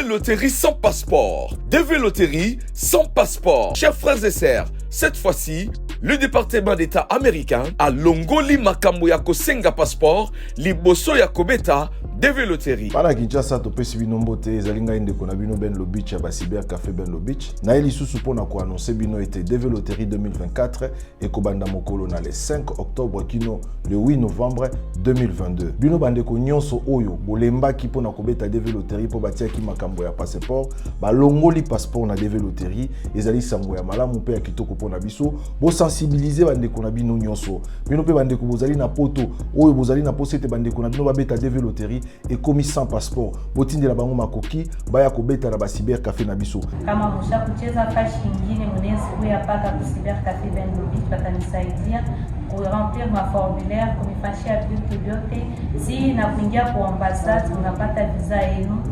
DV Loterie sans passeport. DV Loterie sans passeport. Chers frères et sœurs, cette fois-ci, le département d'État américain a longoli makambo ya kosenga passeport liboso ya kobeta DV Loterie. Para Kinshasa topesi bino mbote ezalinga inde kona bino Ben Lobich ya ba Cyber Café Ben Lobich. Na eli susu pona ko annoncer bino été DV Loterie 2024 et kobanda mokolo na le 5 octobre kino le 8 novembre 2022. Bino bande ko nyonso oyo bolemba ki pona kobeta DV Loterie po batia ki makambo ya passeport, ba longoli passeport na DV Loterie ezali sango ya malamu pe ya kitoko pona biso, bo sensibiliser bande ko na bino nyonso. Bino pe bande ko bozali na poto oyo bozali na posete bande ko na bino ba beta DV Loterie et commis sans passeport. Botinde la bango makoki baya kobeta na ba Cyber Café na biso. Kama musha kucheza fashi nyingine mwenezi kuya paka ku Cyber Café Ben Lobich batanisaidia remplir ma formulaire kunifashia vitu vyote. Si na kuingia kwa ambassade unapata visa yenu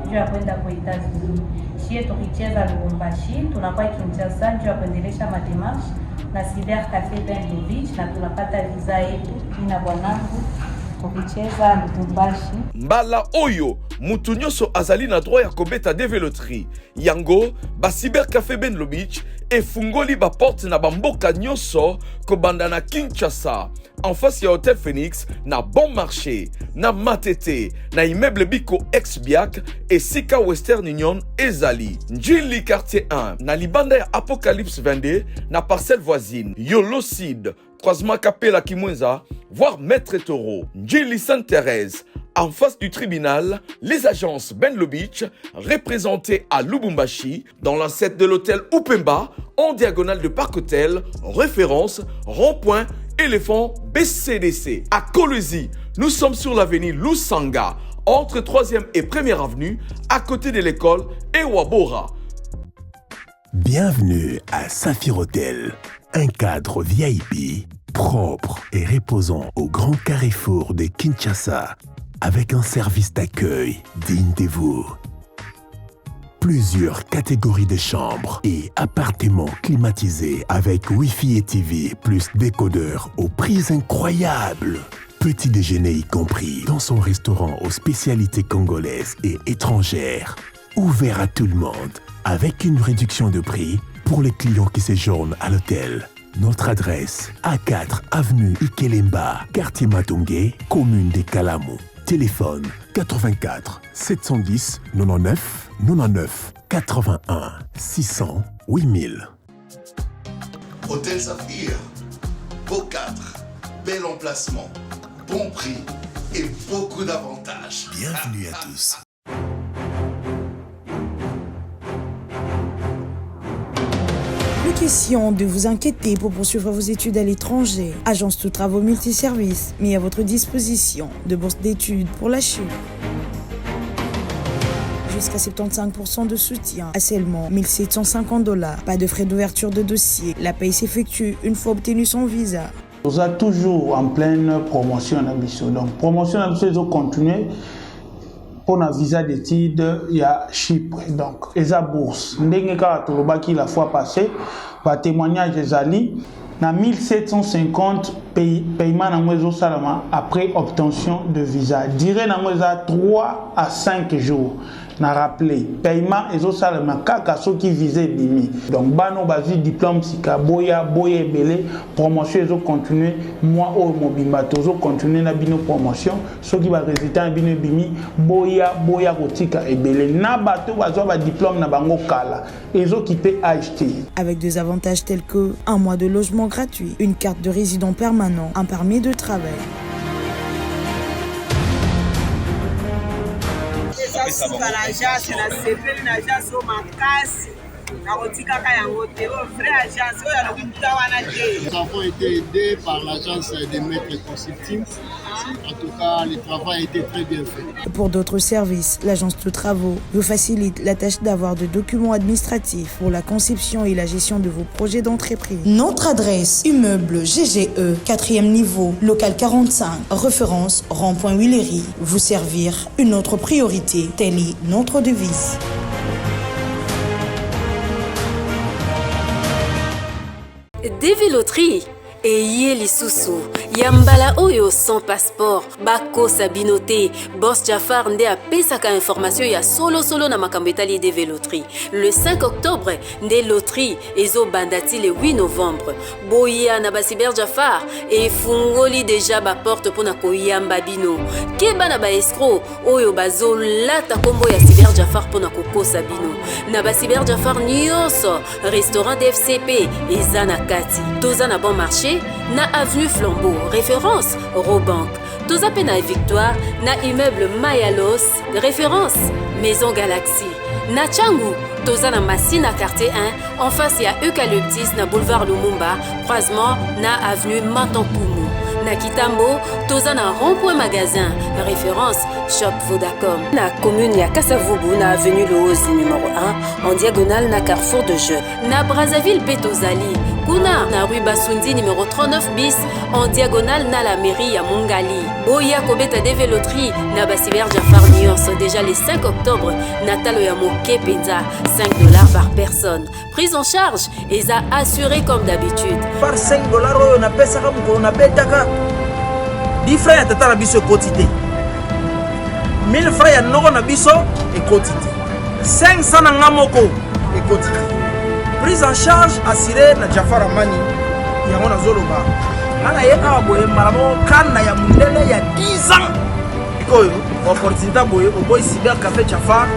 juu ya kwenda kwa Etats-Unis. Shie tukicheza Lubumbashi tunakuwa Kinshasa juu ya kuendelesha mademarshe na Cyber Café Ben Lobich na tunapata visa yetu ina bwanangu kucheza Lubumbashi. Mbala oyo mutu nyonso azali na droit ya kobeta DV Loterie. Yango ba Cyber Café Ben Lobich efungoli ba porte na bamboka nyonso kobanda na Kinshasa en face ya Hotel Phoenix na Bon Marché na Matete na immeuble Biko ex-Biak et Sika Western Union ezali Njili quartier 1 na libanda ya Apocalypse 22 na parcelle voisine Yolocide croisement Kapela Kimwenza voire Maître Taureau Njili Sainte-Thérèse. En face du tribunal, les agences Ben Lobich, représentées à Lubumbashi, dans l'ancêtre de l'hôtel Upemba, en diagonale de Parc Hôtel, référence, rond-point, éléphant, BCDC. À Kolwezi, nous sommes sur l'avenue Lusanga, entre 3e et 1er avenue, à côté de l'école Ewabora. Bienvenue à Saphir Hotel, un cadre VIP, propre et reposant au grand carrefour de Kinshasa, avec un service d'accueil digne de vous. Plusieurs catégories de chambres et appartements climatisés avec Wi-Fi et TV plus décodeur aux prix incroyables. Petit déjeuner y compris dans son restaurant aux spécialités congolaises et étrangères. Ouvert à tout le monde avec une réduction de prix pour les clients qui séjournent à l'hôtel. Notre adresse, A4 avenue Ikelemba, quartier Matongé, commune de Kalamu. Téléphone 84 710 99 99 81 600 8000. Hôtel Saphir, beau cadre, bel emplacement, bon prix et beaucoup d'avantages. Bienvenue à tous. Question de vous inquiéter pour poursuivre vos études à l'étranger. Agence de travaux multiservices mis à votre disposition de bourse d'études pour la Chine. Jusqu'à 75% de soutien à seulement $1 750. Pas de frais d'ouverture de dossier. La paye s'effectue une fois obtenu son visa. Nous sommes toujours en pleine promotion à Bissau. Donc, promotion à Bissau, ils continuer. Pour un visa d'études, il y a Chypre. Donc, et la bourse. Ndengeka Tolobaki la fois passée, par témoignage des alliés, na 1750 paiement na mwezo salama après obtention de visa. Durée na mwezo 3 à 5 jours. Na rappelé paiement ezo salama kaka soki visé bimi. Donc bano bazi diplôme sika boya belé promotion ezo continuer moi au mobimba tozo continuer na bino promotion soki ba résultat bino bimi boya kotika ebele na bato bazo ba diplôme na bango kala ezo qui peut acheter avec des avantages tels que un mois de logement gratuit, une carte de résident permanent, un permis de travail. Nous avons été aidés par l'agence des maîtres consulting. En tout cas, le travail a été très bien fait. Pour d'autres services, l'agence de travaux vous facilite la tâche d'avoir des documents administratifs pour la conception et la gestion de vos projets d'entreprise. Notre adresse, immeuble GGE, 4e niveau, local 45, référence rond-point Willery. Vous servir, une autre priorité, telle est notre devise. DV Loterie, Eye lisusu yambala oyo sans passeport bako sabinote Boss Jafar nde apesaka information ya solo na makambo etali de veloterie. Le 5 octobre nde loterie ezo bandati le 8 novembre. Boya na Basiber Jafar e fungoli deja ba porte pona koyamba bino. Keba na ba escroc oyo bazo lata kombo ya Siber Jafar pona kokosa bino. Na Basiber Jafar nyonso restaurant DFCP eza na kati. Toza na bon marché na avenue Flambeau, référence Robank. Toza pe na Victoire, na immeuble Mayalos, référence Maison Galaxy. Na Changu, toza na Massina quartier 1, en face ya Eucalyptus na boulevard Lumumba, croisement na avenue Matampumu. Na Kitambo, toza na rond-point magasin, référence Shop Vodacom. Na commune ya Kasavubu na avenue Loozi numéro 1, en diagonale na Carrefour de Jeux. Na Brazzaville Petozali, kuna na rue Basundi numéro 39 bis, en diagonale na la mairie ya Mongali. Boya kobeta de veloterie na Basiber Jafar nyonso déjà le 5 octobre, Natalo ya moke penza, $5 par personne. Prise en charge eza assurée comme d'habitude. Par $5 oyo na pesa ka mukolo na betaka. 10 francs ya tata na biso quotité. 1000 francs ya noko na biso et quotité. 500 na ngamoko et quotité. Prise en charge assurée na Jafar Amani yango na zoloba. Ana yeka boye maramo kana ya mundele ya 10 ans. Koyo opportunité boye au boy Cyber Café Jafar.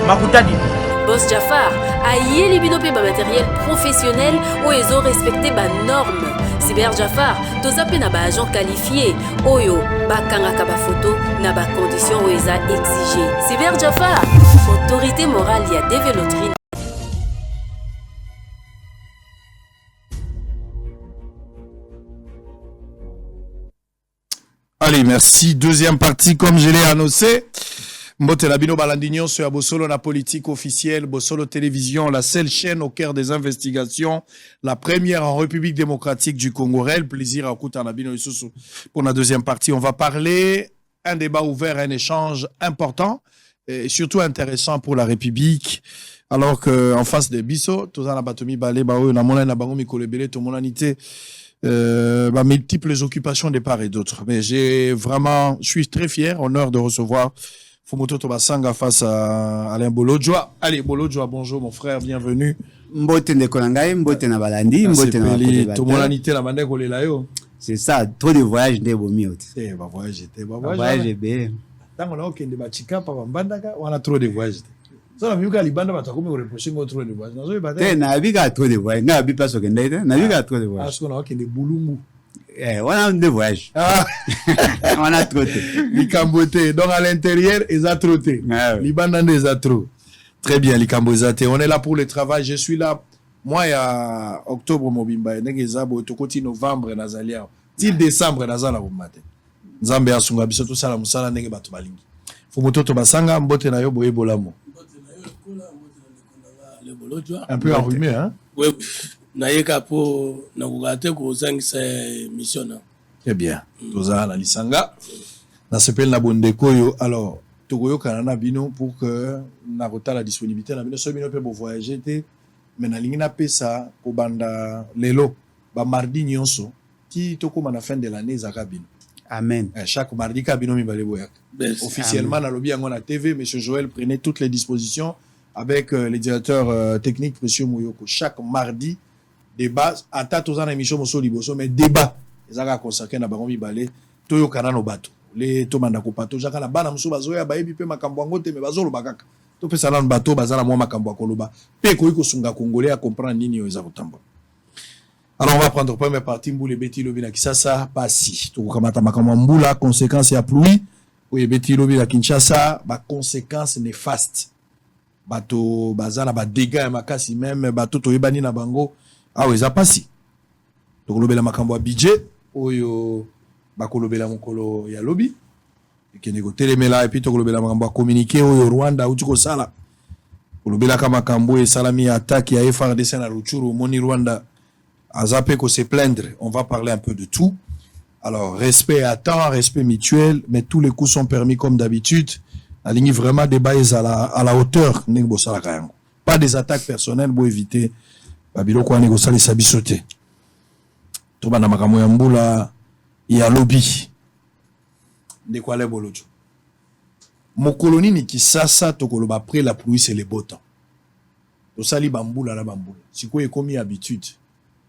Makutadi. Boss Jafar a yeli bino pe ba matériel professionnel ou ezo respecté ba normes. Cyber Jafar toza pe na ba agent qualifié oyo bakangaka ba photo na ba condition ou eza exigé. Cyber Jafar autorité morale ya de veloterie. Allez, merci. Deuxième partie, comme je l'ai annoncé. Mbote Labino Balandignon sur Bosolo, la politique officielle, Bosolo Télévision, la seule chaîne au cœur des investigations, la première en République démocratique du Congo. Réel plaisir à écouter Labino Isusu pour la deuxième partie. On va parler un débat ouvert, un échange important et surtout intéressant pour la République. Alors qu'en face des Bisso, tout ça, Batomi Balé, Bao, Namona, Nabangomi, Kolebele, tout mon anité, multiples occupations de part et d'autre. Mais je suis très fier, honneur de recevoir Fumoto Tobasanga face à Alain Bolodjoa. Allez, Bolodjoa, bonjour mon frère, bienvenue. Mbote Ndekonangaï, Mbote Nabalandi, Mbote Nabalandi. Tout mon anité, la mandé Kolelayo. C'est ça, trop de voyages de Bomiot. Eh, bah voyage, voyage bien. Tant qu'on a aucun débat chica, papa Mbandaka, on a trop de voyages. Ça, la musique à Libanda, va t'accompagner pour reprocher trop de voyages. Eh, Nabiga trop de voyages. Nabiga pas au Kenda, Nabiga trop de voyages. Parce qu'on a aucun de Boulumou. Eh, on a deux voyages. On a trotté. Les Camboté. Donc à l'intérieur, ils ont trotté. Les bandes ils ont trop. Très bien, les Cambozate. On est là pour le travail. Je suis là. Moi, il y a octobre, Mobimba. Il novembre, Nazalia. Til décembre, Nazala, vous matin. Nzambe asunga biso tout ça la musala ndenge bato balingi. Fumoto Tobasanga, mbote na yo boye bolamo. Un peu enrhumé, hein? Oui. Naïka pour Nagugate ko zangisa mission. Très bien. Toza la lisanga. Na sepel na bondeko yo. Alors, togoyo kanana bino pour que na rota la disponibilité na bino so bino pe bo voyager te. Mais na lingi na pesa ko banda lelo ba mardi nyonso ki toko na fin de l'année zaka bino. Amen. Chaque mardi ka bino mi balé boyak. Officiellement na lobi yango na TV, monsieur Joël prenait toutes les dispositions avec le directeur technique monsieur Mouyoko. Chaque mardi débat à tatozan émission moso liboso mais débat ezaka consacré na bango mibale toyo kana no bato les tomanda ko pato jaka na bana moso bazoya bayebi pe makambo ngo te me bazolo bakaka to pesa na bato bazala mo makambo akoloba pe ko iko sunga congolais à comprendre nini yo ezako tamba. Alors on va prendre première partie Mboule Beti Lobi na Kinshasa pasi to kamata makambo mbula conséquences ya pluie ou Beti Lobi na Kinshasa ba conséquences néfastes bato bazala ba dégâts makasi même bato to yebani na bango. Ah oui, ça passe. Donc, le makambo budget, oyo bakolobela mokolo ya lobby. Et que nego telemela et puis to kolobela makambo communiquer oyo Rwanda ou tuko sala. Kolobela kama makambo et salami attaque ya FARDC na Ruchuru moni Rwanda azape ko se plaindre. On va parler un peu de tout. Alors, respect à temps, respect mutuel, mais tous les coups sont permis comme d'habitude. La ligne vraiment débat à la hauteur nego sala kayango. Pas des attaques personnelles pour éviter Babilo kwa négocier les sabisoté. tobana makambo ya mbula ya lobby ndeko ale bolojo mokolo nini Kisasa tokoloba après la pluie c'est le beau temps tosali bambula na bambula sikoyo ekomi habitude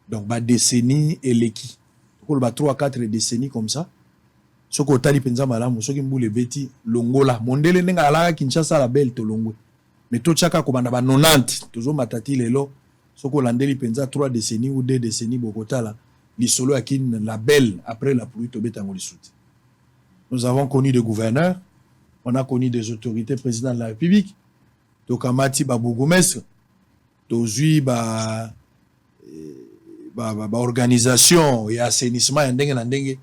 donc ba décennie eleki tokoloba 3-4 décennies comme ça soko otali penza malamu soki mbula ebeti longola mondele ndenga alaka Kinshasa la belle to longwe mais to chaka kobanda ba 90 tozo matati lelo soko landeli penza 3 décennies ou 2 décennies bokotala lisolo yakine la belle après la pluie tobetango lisuti. Nous avons connu des gouverneurs, on a connu des autorités, président de la République, tokamati ba bourgmestre, tozui ba organisation et assainissement ndenge na ndenge,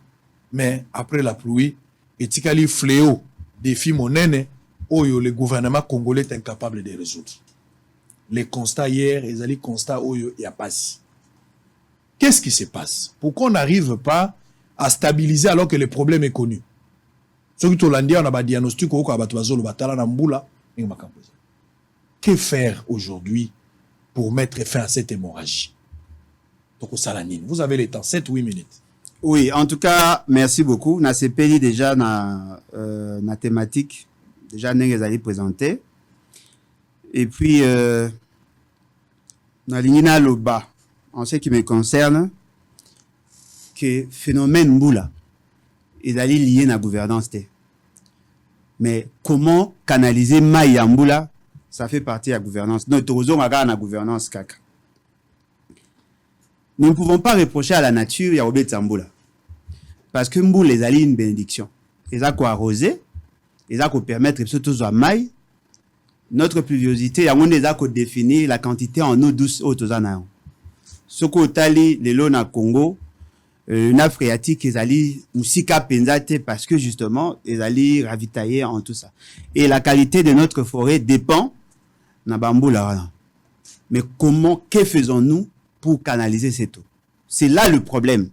mais après la pluie etikali fléau défi monene oyo le gouvernement congolais est incapable de résoudre. Les constats hier, ils allaient constat oyo ya passe. Qu'est-ce qui se passe? Pourquoi on n'arrive pas à stabiliser alors que le problème est connu? Que faire aujourd'hui pour mettre fin à cette hémorragie? Vous avez le temps, 7-8 minutes. Oui, en tout cas, merci beaucoup. Na CPI déjà na thématique, déjà nous allons présenter. Et puis, na lignina loba, en ce qui me concerne, que phénomène Mboula est allé lié à la gouvernance. Mais comment canaliser Maï Mboula, ça fait partie de la gouvernance. Notre réseau a la gouvernance kaka. Nous ne pouvons pas reprocher à la nature ya obé Mboula. Parce que Mboula les alliés une bénédiction. Ils ont quoi arroser, ils ont quoi permettre surtout à Maï. Notre pluviosité, il y a définir la quantité en eau douce au Tozana. Ce qu'Otali, les lots na Congo, une phréatique, ils allaient musika penzate parce que justement, ils allaient ravitailler en tout ça. Et la qualité de notre forêt dépend na bamboula. Mais comment, que faisons-nous pour canaliser cette eau? C'est là le problème.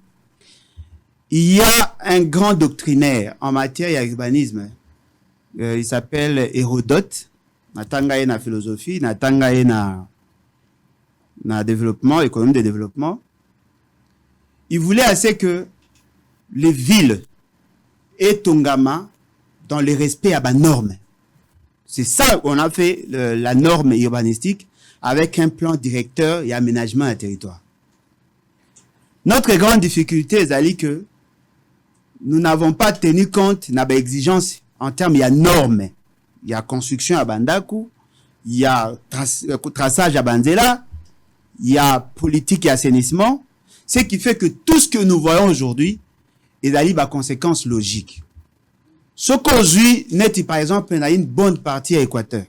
Il y a un grand doctrinaire en matière d'urbanisme. Il s'appelle Hérodote. Natanga na philosophie, natanga na développement, économie de développement. Il voulait assez que les villes aient Tongama dans le respect à la norme. C'est ça qu'on a fait la norme urbanistique avec un plan directeur et aménagement à territoire. Notre grande difficulté, c'est que nous n'avons pas tenu compte de l'exigence en termes de normes. Il y a construction à Bandakou, il y a traçage à Banzela, il y a politique et assainissement, ce qui fait que tout ce que nous voyons aujourd'hui est d'aller à conséquences logiques. Ce qu'aujourd'hui n'est par exemple une bonne partie à Équateur.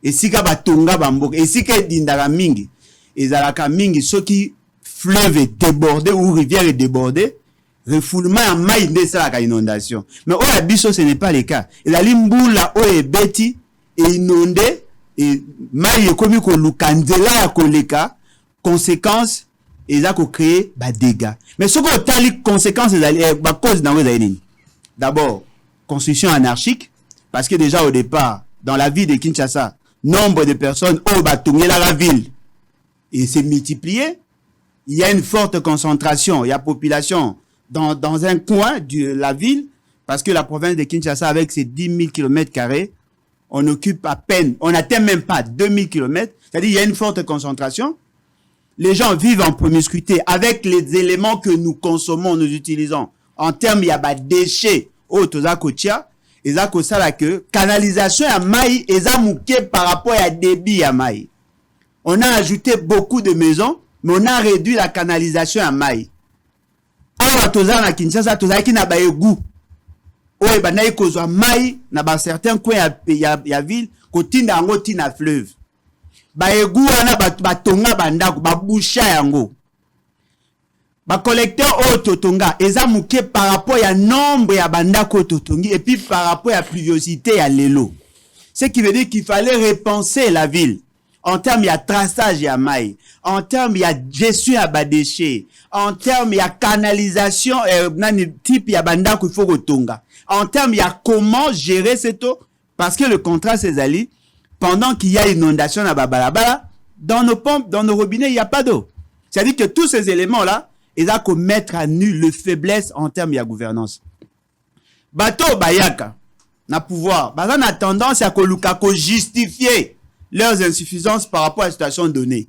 Et si ka batonga bambok, et si ka dindara mingi, et zalaka mingi, ce qui fleuve est débordé ou rivière est débordée, refoulement à maï de ça la inondation. Mais au abisso ce n'est pas le cas. Et la limboula au ebeti et inondé et maï comme ko lukandela koleka conséquence et ça ko créer ba dégâts. Mais ce qu'on tali conséquences ba cause dans les d'abord construction anarchique parce que déjà au départ dans la ville de Kinshasa nombre de personnes au batonné la ville et c'est multiplié. Il y a une forte concentration, il y a population dans un coin de la ville, parce que la province de Kinshasa, avec ses 10 000 km², on occupe à peine, on n'atteint même pas 2 000 km, c'est-à-dire il y a une forte concentration. Les gens vivent en promiscuité avec les éléments que nous consommons, nous utilisons. En termes, il y a des déchets, au Tozakotia, et ça, que canalisation à maï, et ça, par rapport à débit à maï. On a ajouté beaucoup de maisons, mais on a réduit la canalisation à maï. Awa toza na Kinshasa toza ki na ba egu oye banayi kozwa mai na ba certains coins ya ville kotinda yango tina fleuve ba egu wana batonga bandako ba boucha yango ba collecteur o totonga eza muke par rapport ya nombre ya bandako totongi et puis par rapport à pluviosité ya lelo, ce qui veut dire qu'il fallait repenser la ville en termes il y a traçage ya mai, en termes il y a gestion à bas déchets, en termes il y a canalisation type il y a banda qu'il faut retonga, en termes il y a comment gérer cette eau parce que le contrat c'est ali pendant qu'il y a inondation à Babalabala dans nos pompes, dans nos robinets il y a pas d'eau. C'est-à-dire que tous ces éléments là ils ont mettre à nu le faiblesse en termes de gouvernance. Bato bayaka na pouvoir, baza na tendance à justifier leurs insuffisances par rapport à la situation donnée.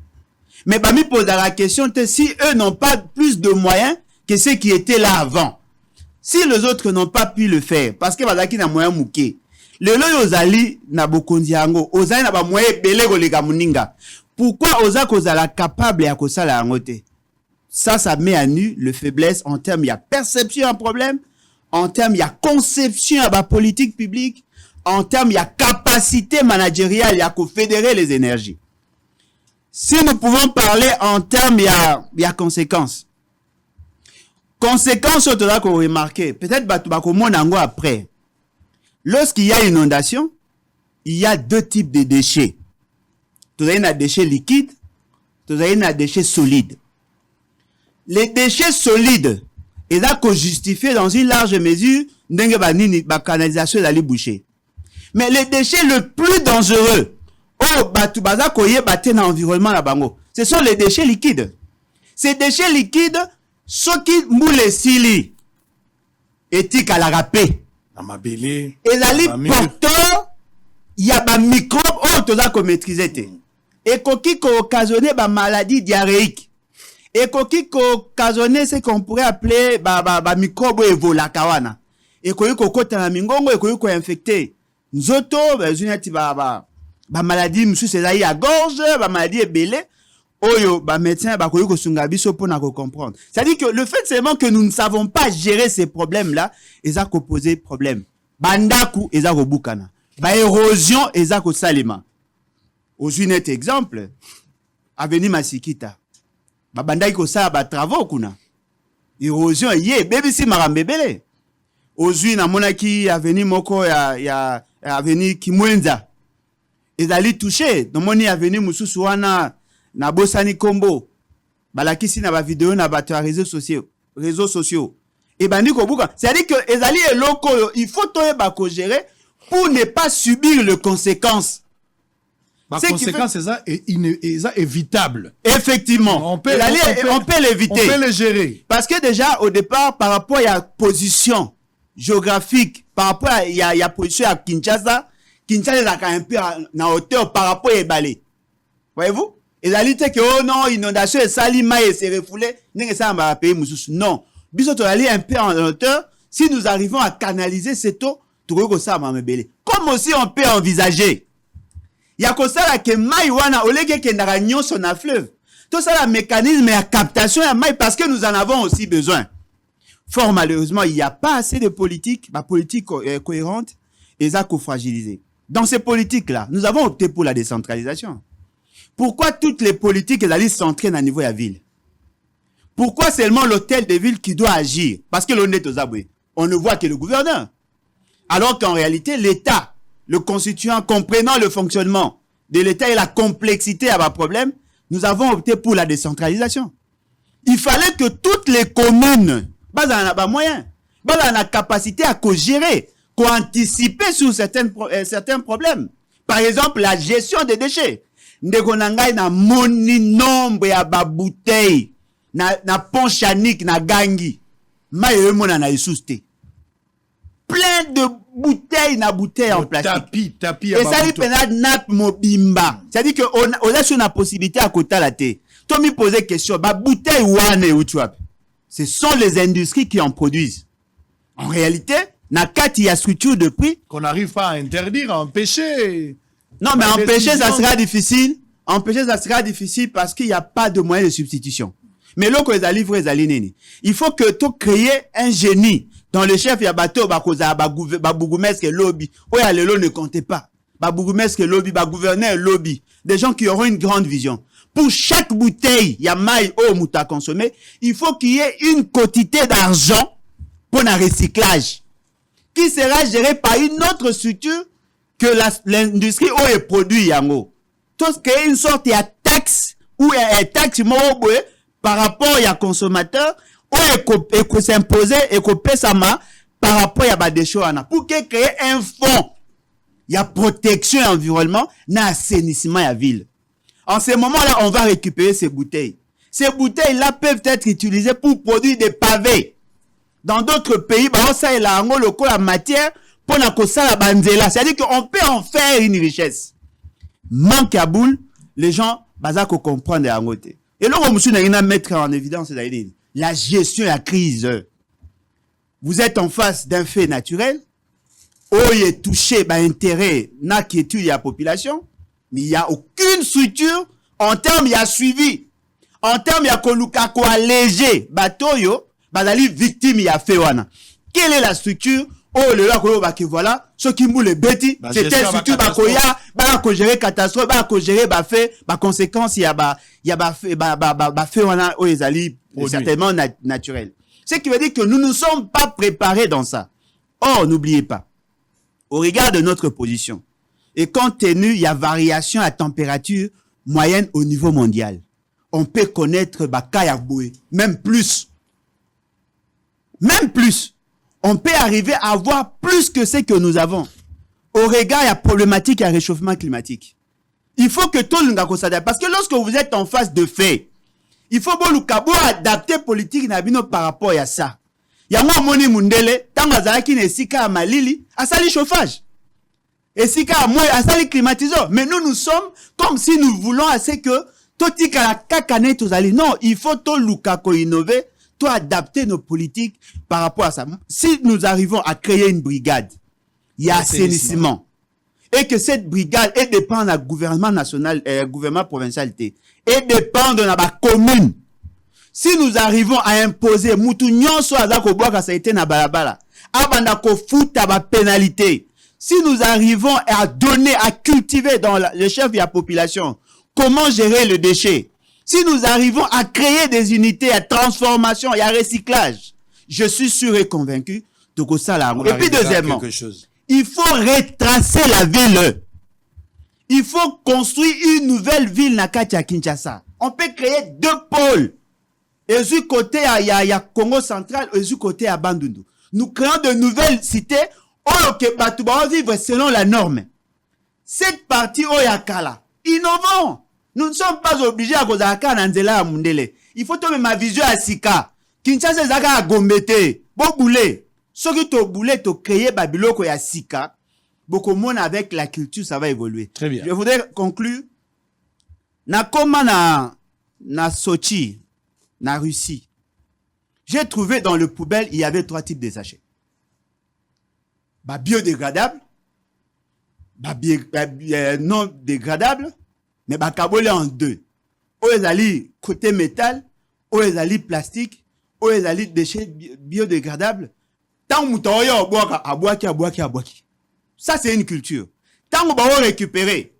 Mais Bami pose la question si eux n'ont pas plus de moyens que ceux qui étaient là avant. Si les autres n'ont pas pu le faire, parce que bazaki na moyen mouké. Le lo yozali na bokondi yango, ozali na ba moyen belé kolega muninga. Pourquoi oza kozala capable ya kosala yango te? Ça met à nu le faiblesse en termes de perception un problème, en termes de conception à la politique publique, en termes de capacité managériale, il y a qu'à fédérer les énergies. Si nous pouvons parler en termes de conséquences. Conséquences, on doit remarquer. Peut-être que après. Lorsqu'il y a inondation, il y a deux types de déchets. Tu as des déchets liquides, tu as des déchets solides. Les déchets solides, ils ont justifié dans une large mesure la canalisation d'aller boucher. Mais les déchets les plus dangereux, ce sont les déchets liquides. Ces déchets liquides, ceux qui moulent sili, éthique à la râpée. Et la porteur, il y a des microbes, tu dois maîtriser. Et qui occasionner des maladies diarrhéiques. Et qui occasionner ce qu'on pourrait appeler des microbes Ebola kawana. Et qui kokota mingongo et qui infecté. Nzoto, ba maladie monsieur c'est là à gorge, ba maladie ebele. Oyo ba médecin ba koyo kosunga biso pona ko comprendre. C'est-à-dire que le fait seulement que nous ne savons pas gérer ces problèmes là, ils a posé problème. Bandaku ils a robukana. Ba érosion ils a ko salima. Au net exemple, avenue Masikita. Ba bandaki ko sa ba travaux kuna. Érosion yé bébé si marambebele. Ozui na monaki avenue moko ya avenue Kimwenza. Ils allaient toucher. Dans mon avenue mususu wana na bosani kombo. Balakisi na ba vidéo na ba réseaux sociaux. Et bandi ko buka. C'est-à-dire que ils allaient loko il faut toye ba ko gérer pour ne pas subir les conséquences. Les conséquences c'est évitable. Effectivement. On peut l'éviter. On peut les gérer. Parce que déjà au départ par rapport à la position géographique, par rapport à la position à Kinshasa est un peu na hauteur par rapport à Balé. Voyez-vous? Et la lutte que oh non, inondation et salima et c'est refoulé, n'est-ce ça va payer mususu. Non. Biso to aller un peu en hauteur, si nous arrivons à canaliser cette eau, tout que ça va me belé. Comme aussi on peut envisager. Il y a comme ça que mai wana olege ke ndara nyonso na fleuve. Tout ça la mécanisme de captation ya mai parce que nous en avons aussi besoin. Fort malheureusement, il n'y a pas assez de politique, ma politique cohérente et ça qu'on fragilisé. Dans ces politiques-là, nous avons opté pour la décentralisation. Pourquoi toutes les politiques elles s'entraînent à niveau de la ville? Pourquoi seulement l'hôtel de ville qui doit agir? Parce que l'on est aux aboués. On ne voit que le gouverneur. Alors qu'en réalité, l'État, le constituant comprenant le fonctionnement de l'État et la complexité à ma problème, nous avons opté pour la décentralisation. Il fallait que toutes les communes, pas moyen, la capacité à co-gérer, anticiper sur certains problèmes. Par exemple, la gestion des déchets. Ndekonangai na moni nombre ya ba bouteille na pont chanik na gangi. Maye mona na isuste. Plein de bouteilles en plastique. Tapis et ça lui permet nap mobimba. C'est-à-dire que on a sur la possibilité à côté la thé. Toi me poser question, ba bouteille wane ou tu vois. Ce sont les industries qui en produisent. En réalité, na kati ya structure de prix qu'on n'arrive pas à interdire, à empêcher. Non, mais empêcher ça sera difficile. Empêcher ça sera difficile parce qu'il n'y a pas de moyen de substitution. Mais là, il faut que tu crées un génie. Dans le chef, il y a bateau, Bougoumeske lobby. Oh, le lot ne comptait pas. Bougoumeske lobby, gouverneur lobby. Des gens qui auront une grande vision. Pour chaque bouteille, il y a maille au mouta consommé. Il faut qu'il y ait une quantité d'argent pour le recyclage. Qui sera géré par une autre structure que l'industrie où est produit yango. Tout ce qui est une sorte de taxe ou un taxe par rapport à consommateur ou est s'imposer et qu'on paie ça par rapport à des choses pour créer un fonds. Il y a protection environnement, na assainissement à ville. En ce moment-là, on va récupérer ces bouteilles. Ces bouteilles-là peuvent être utilisées pour produire des pavés. Dans d'autres pays, ça est là, la matière pour la banzela. C'est-à-dire qu'on peut en faire une richesse. Manque à boule, les gens, comprennent à côté. Et là, on va mettre en évidence la gestion de la crise. Vous êtes en face d'un fait naturel, où il est touché par intérêt, qui étudie la population, mais il n'y a aucune structure en termes, il y a suivi. En termes, il y a ko allégé, batoyo, bazali victime, il y a fait wana. Quelle est la structure? Oh, le là, que voilà, ceux qui moulent les bêtis, c'est telle structure, ko gérer catastrophe, ko gérer, fait, conséquence, il y a fait wana, oh, les ali, certainement naturel. Ce qui veut dire que nous ne sommes pas préparés dans ça. Or, n'oubliez pas, au regard de notre position, et compte tenu, il y a variation à température moyenne au niveau mondial, on peut connaître Bakayaboué, même plus. Même plus. On peut arriver à avoir plus que ce que nous avons. Au regard de la problématique à réchauffement climatique. Il faut que tout le monde s'adapte. Parce que lorsque vous êtes en face de faits, il faut adapter politique par rapport à ça. Il y a moi moni mundele, tant que ne sika à malili, à sali chauffage. Et sika à moi, à sali climatiseur. Mais nous sommes comme si nous voulons assez que non, il faut tout Lukako innover, tout adapter nos politiques par rapport à ça. Si nous arrivons à créer une brigade, il y a assainissement. Et que cette brigade dépend du gouvernement national, gouvernement provincial, et dépend de la commune. Si nous arrivons à imposer, pénalité. Si nous arrivons à donner, à cultiver dans le chef de la population, comment gérer le déchet? Si nous arrivons à créer des unités à transformation et à recyclage, je suis sûr et convaincu de ça. Et puis deuxièmement, il faut retracer la ville. Il faut construire une nouvelle ville Nakati à Kinshasa. On peut créer 2 pôles. Et du côté il y a Congo central et du côté à Bandundu. Nous créons de nouvelles cités où vivre selon la norme. Cette partie Oyakala, innovant. Nous ne sommes pas obligés à cause de Mundele. Il faut tomber ma vision à Sika. Kinshasa Zaka à Gombete. Bon boulet. Ce qui te boulet, te créer Babiloko et à Sika. Beaucoup de monde avec la culture, ça va évoluer. Très bien. Je voudrais conclure. Na Sochi, na Russie. J'ai trouvé dans le poubelle, il y avait 3 types de sachets. Biodégradable. Non dégradable. Mais kabole en 2. Ou les ali côté métal, ou les ali plastique, ou les ali déchets biodégradables. Tant moutoyo aboaki. Ça c'est une culture. Tant on va récupérer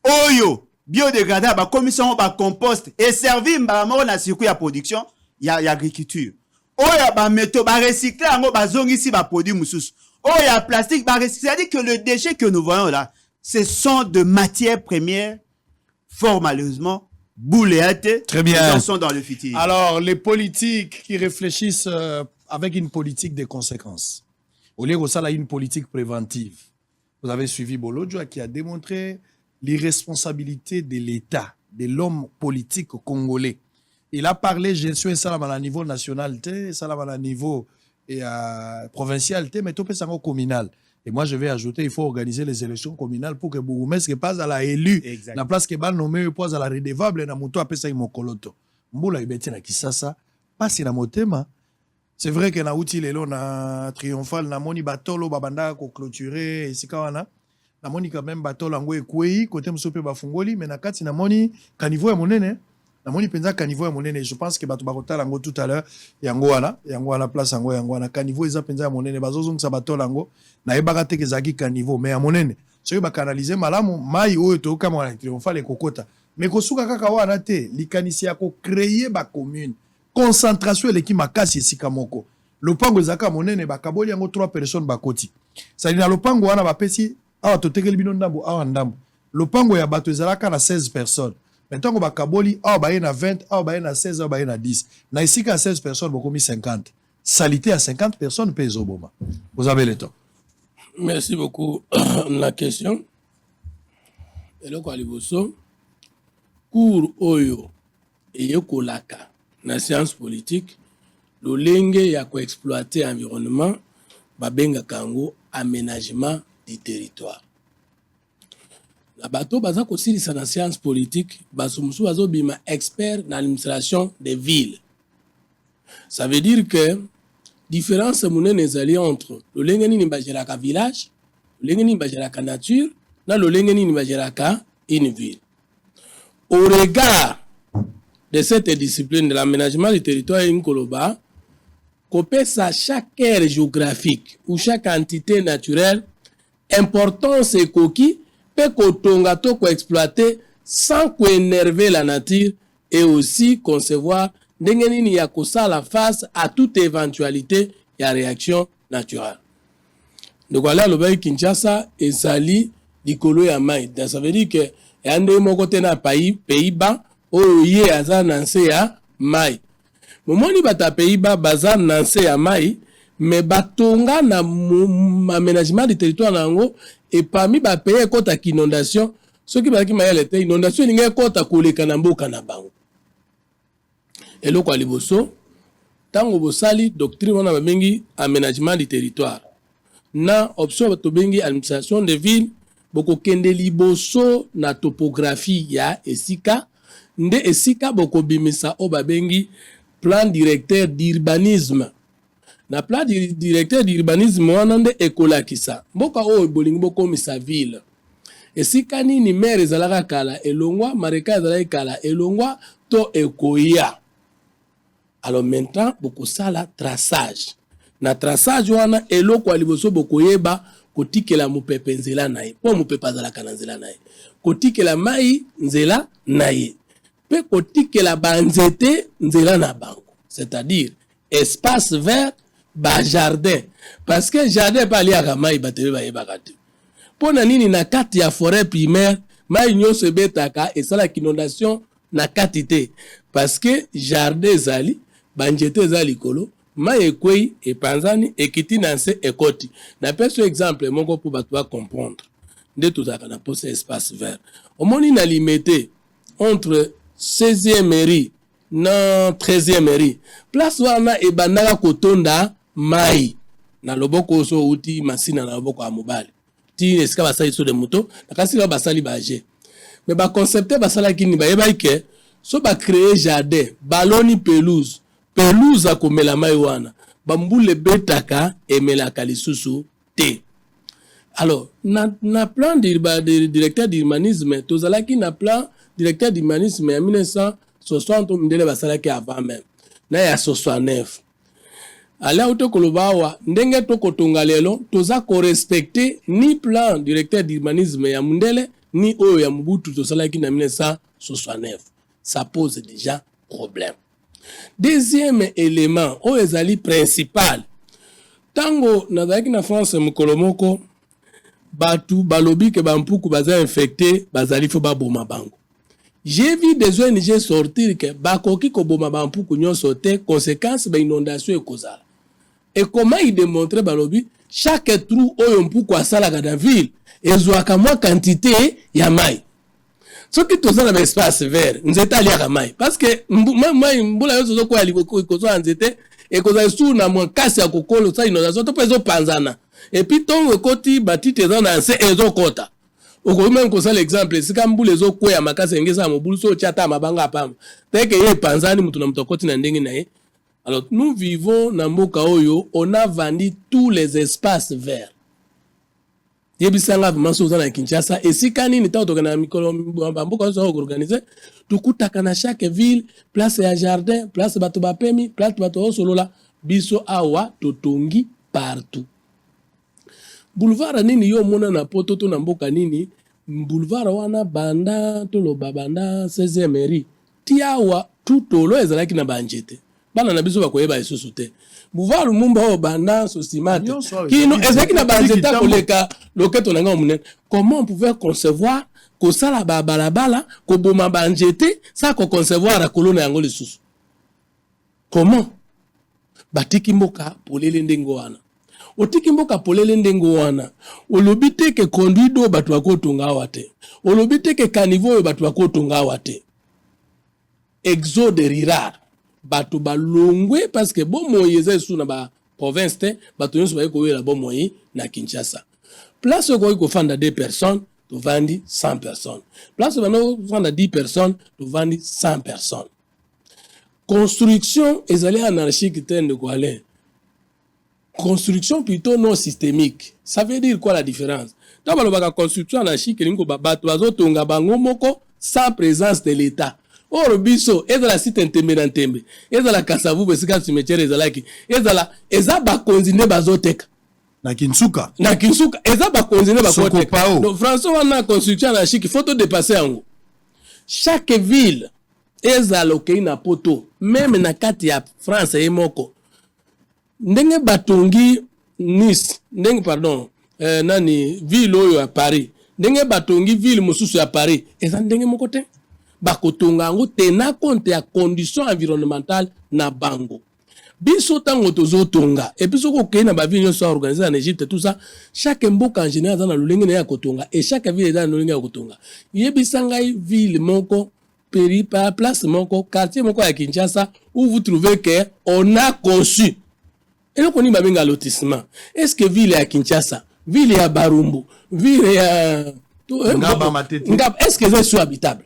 oyo biodégradable, commission ba compost et servir na circuit à production, il y a agriculture. Oyo ba métaux ba recycler ngo ba zongisi ba produit mususu. Oyo plastique ba recycler, c'est-à-dire que le déchet que nous voyons là, ce sont de matières premières. Fort malheureusement, bouléate. Très bien. Les gens sont dans le futur. Alors, les politiques qui réfléchissent avec une politique de conséquences. Au lieu de ça, il y a une politique préventive. Vous avez suivi Bolodjoa qui a démontré l'irresponsabilité de l'État, de l'homme politique congolais. Il a parlé, je suis ça à niveau national, ça à niveau provincial, mais tout peut ça communal. Et moi, je vais ajouter, il faut organiser les élections communales pour que Bourgmestre passe à la élu. La place que Bal nommé passe à la redevable, na muto apesa imokoloto. Mboula ibeti na kisasa, passe na motema. C'est vrai que na outil lelo na triomphal na moni batolo babanda ko clôturer et sikawana. Na moni quand même batolo ngo ekwei côté msope bafungoli mais na kati na moni kanivo ya monene. Na moni penza kanivo ya monene, je pense que bato bakotala ngo tout à l'heure yango wana place yango wana kanivo eza penza ya monene bazozong sa batolo ngo na ebaka te kezaki kanivo mais ya monene. Soki ba canaliser malamu mai oyo to kama na triomphal ekokota. Mais kosuka kaka wana te likanisi ya ko créer ba commune. Concentration eleki makasi esika moko. Lopango ezaka monene bakaboli yango 3 personnes bakoti. Sali na lopango wana bapesi awa totekeli bino ndambo awa ndambo. Lopango ya bato ezalaka na 16 personnes. Maintenant bakaboli awa baye na 20, awa baye na 16, awa baye na 10. Na esika ya 16 personnes bokomi 50. Salité à 50 personnes pe ezoboma. Vous avez le temps. Merci beaucoup. La question. Eloko aliboso. Cour oyo eyekolaka na science politique lolenge ya koexploiter environnement babengaka yango aménagement du territoire. Na bato baza kosilisa na science politique basumusu bazobima expert na administration des villes. Ça veut dire que différence munene ezali entre lolenge nini bageraka village, lolenge nini bageraka nature, na lolenge nini bageraka une ville. Au regard de cette discipline de l'aménagement du territoire Inkoloba, kopesa chaque aire géographique ou chaque entité naturelle, importance et coquille, peut kotonga to ko exploiter sans ko énerver la nature et aussi concevoir ndenge nini ya kosala face à toute éventualité ya réaction naturelle. Donc voilà le bail Kinshasa ezali likolo ya mai. Ça veut dire que yande moko te na Pays-Bas oyo ye aza na nse ya mai. Momoni bata Pays-Bas baza na nse ya mai mais batonga na aménagement du territoire nango et parmi ba pays kota inondation ceux qui ba ki mayele te inondation ninga kota koleka na mboka na bango. Eloko ya liboso tango bosali doctrine wana babengi aménagement du territoire na option to bengi administration de ville boko kende liboso na topographie ya esika nde esika boko bimisa o babengi plan directeur d'urbanisme. Na plan directeur d'urbanisme wana nde ekolakisa mboka oyo bolingi bokomisa ville esika nini maire ezalaka kala elongwa mareka ezalaka kala elongwa to ekoya. Alors maintenant bokosala traçage na traçage wana eloko ya liboso bokoyeba kotikela mopepe nzela na ye po mopepe azalaka na nzela na ye kotikela mai nzela na ye pe kotikela banzete nzela na bango, c'est-à-dire espace vert ba jardin parce que jardin pa liaka mai batele ba yebaka te pona nini na kati ya forêt primaire mai nyonso betaka esala inondation na kati te parce que jardin zali banjete za likolo mai ekwei epanzani ekiti na nse ekoti na peso exemple moko po bato ba comprendre nde tozaka na pose espace vert omoni na limité entre 16e mairie na 13e mairie place wana ebandaka kotonda mai na loboko so uti masina na loboko ya mobali ti esika basali so de moto na kasi ba basali baje mais ba concepteur basala kini ba yeba ke so ba créer jardin baloni pelouse akomela mai wana bambule betaka emelaka lisusu te. Alors na plan de directeur d'urbanisme tozalaki na plan directeur d'urbanisme ya 1960 ndele basalaki avant même na ya 69 ala auto kolobawa ndenge to kotonga lelo toza ko respecter ni plan directeur d'urbanisme ya mundele ni oyo ya Mobutu tosalaki na 1969. Ça pose déjà problème. Deuxième élément oyo ezali principal tango nazalaki na France mukolomoko batu balobi ke bampuku baza infecté bazali fo baboma bango. J'ai vu des ONG sortir que bakoki ko boma bampuku nyonso te conséquence ba inondation ekozala. Et comment il démontrer balobi chaque trou oyo mpuku asalaka dans ville ezwaka mwa quantité ya mai. Ce qui toza na espace vert nzeta aliaka mai parce que mai mbula yoso zo kwa likoko kozo nzete e koza su na mwa kasi ya kokolo sa inondation to pezo panzana et puis tongo koti batite za na nse ezo kota oko même ko ça l'exemple sika mbula ezo kwa makasi ngesa mobulu so chata mabanga pamba teke ye panzani mutu na mutu koti na ndenge na ye. Alors nous vivons na mboka oyo on a vendu tous les espaces verts. Yebisanga maso za na Kinshasa esika nini tato kana mikolo mboka so organiser tukutaka na chaque ville place ya jardin place bato bapemi place bato solola biso awa totongi partout. Boulevard nini yo mona na poto to na mboka nini boulevard wana banda to lo babanda 16e mairie tiawa tutolo ezalaki na banjete bana na biso bakoyeba isusu te boulevard mumba o banda sosimate kino ezalaki na banjete koleka loketo nanga munene. Comment on pouvait concevoir ko sala balabala ko boma banjete ça ko concevoir la colonne yango lisusu comment batiki mboka polele ndengo wana otiki mboka polele ndengo wana olobi te ke conduit do batu bakotonga wate olobi te ke caniveau batu bakotonga wate exode rural bato balongwe parce que bon moyeza sous na ba province te bato nyonso ba ko yela bon moyi na Kinshasa. Place ko ko fanda 2 personnes tu vandi 100 personnes. Place ko fanda 10 personnes tu vandi 100 personnes. Construction ezali anarchique tende ko aller. Construction plutôt non systémique. Ça veut dire quoi la différence? Dans la construction anarchique, lingo bato bazotonga bango moko sans présence de l'État. Or biso ezala site ntembe ezala kasavu besika cimetière ezalaki eza bakonzine bazoteka na Kinsuka eza bakonzine bakoteka. Donc François wana construction anarchique photo dépasser yango. Chaque ville ezala okei na poto même na kati ya France emoko ndenge batongi Nice ndenge pardon nani ville oyo ya Paris ndenge batongi ville mosusu ya Paris eza ndenge moko te bakotonga yango tena compte ya condition environnementale na bango biso tango tozotonga et puis soko kena ba ville nyonso organisée en Égypte tout ça chaque mboka en général dans lolenge na ya kotonga et chaque ville dans lolenge ya kotonga yebisanga ville moko place moko quartier moko ya Kinshasa où vous trouvez que on a conçu et donc on y babenga lotissement. Est-ce que ville ya Kinshasa, ville ya Barumbu, ville ya Ngaba, est-ce que c'est habitable?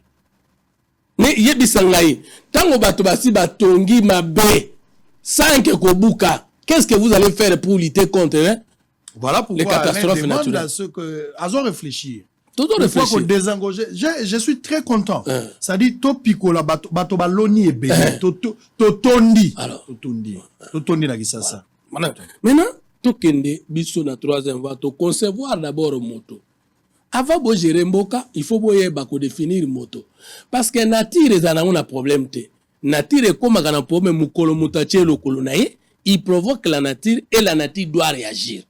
Mais yebisangai tango bato basi batongi mabe 5 kobuka, qu'est-ce que vous allez faire pour lutter contre voilà pourquoi les catastrophes naturelles? À ce que à réfléchir. Tout réfléchir. Je suis très content. Ça dit topiko la bato baloni et bé totondi. Alors totondi na kisasa. Maintenant tokende biso na troisième voie to concevoir d'abord moto. Avant de gérer mboka, il faut définir moto. Parce que nature est un problème. Nature est comme un problème, il provoque la nature et la nature doit réagir.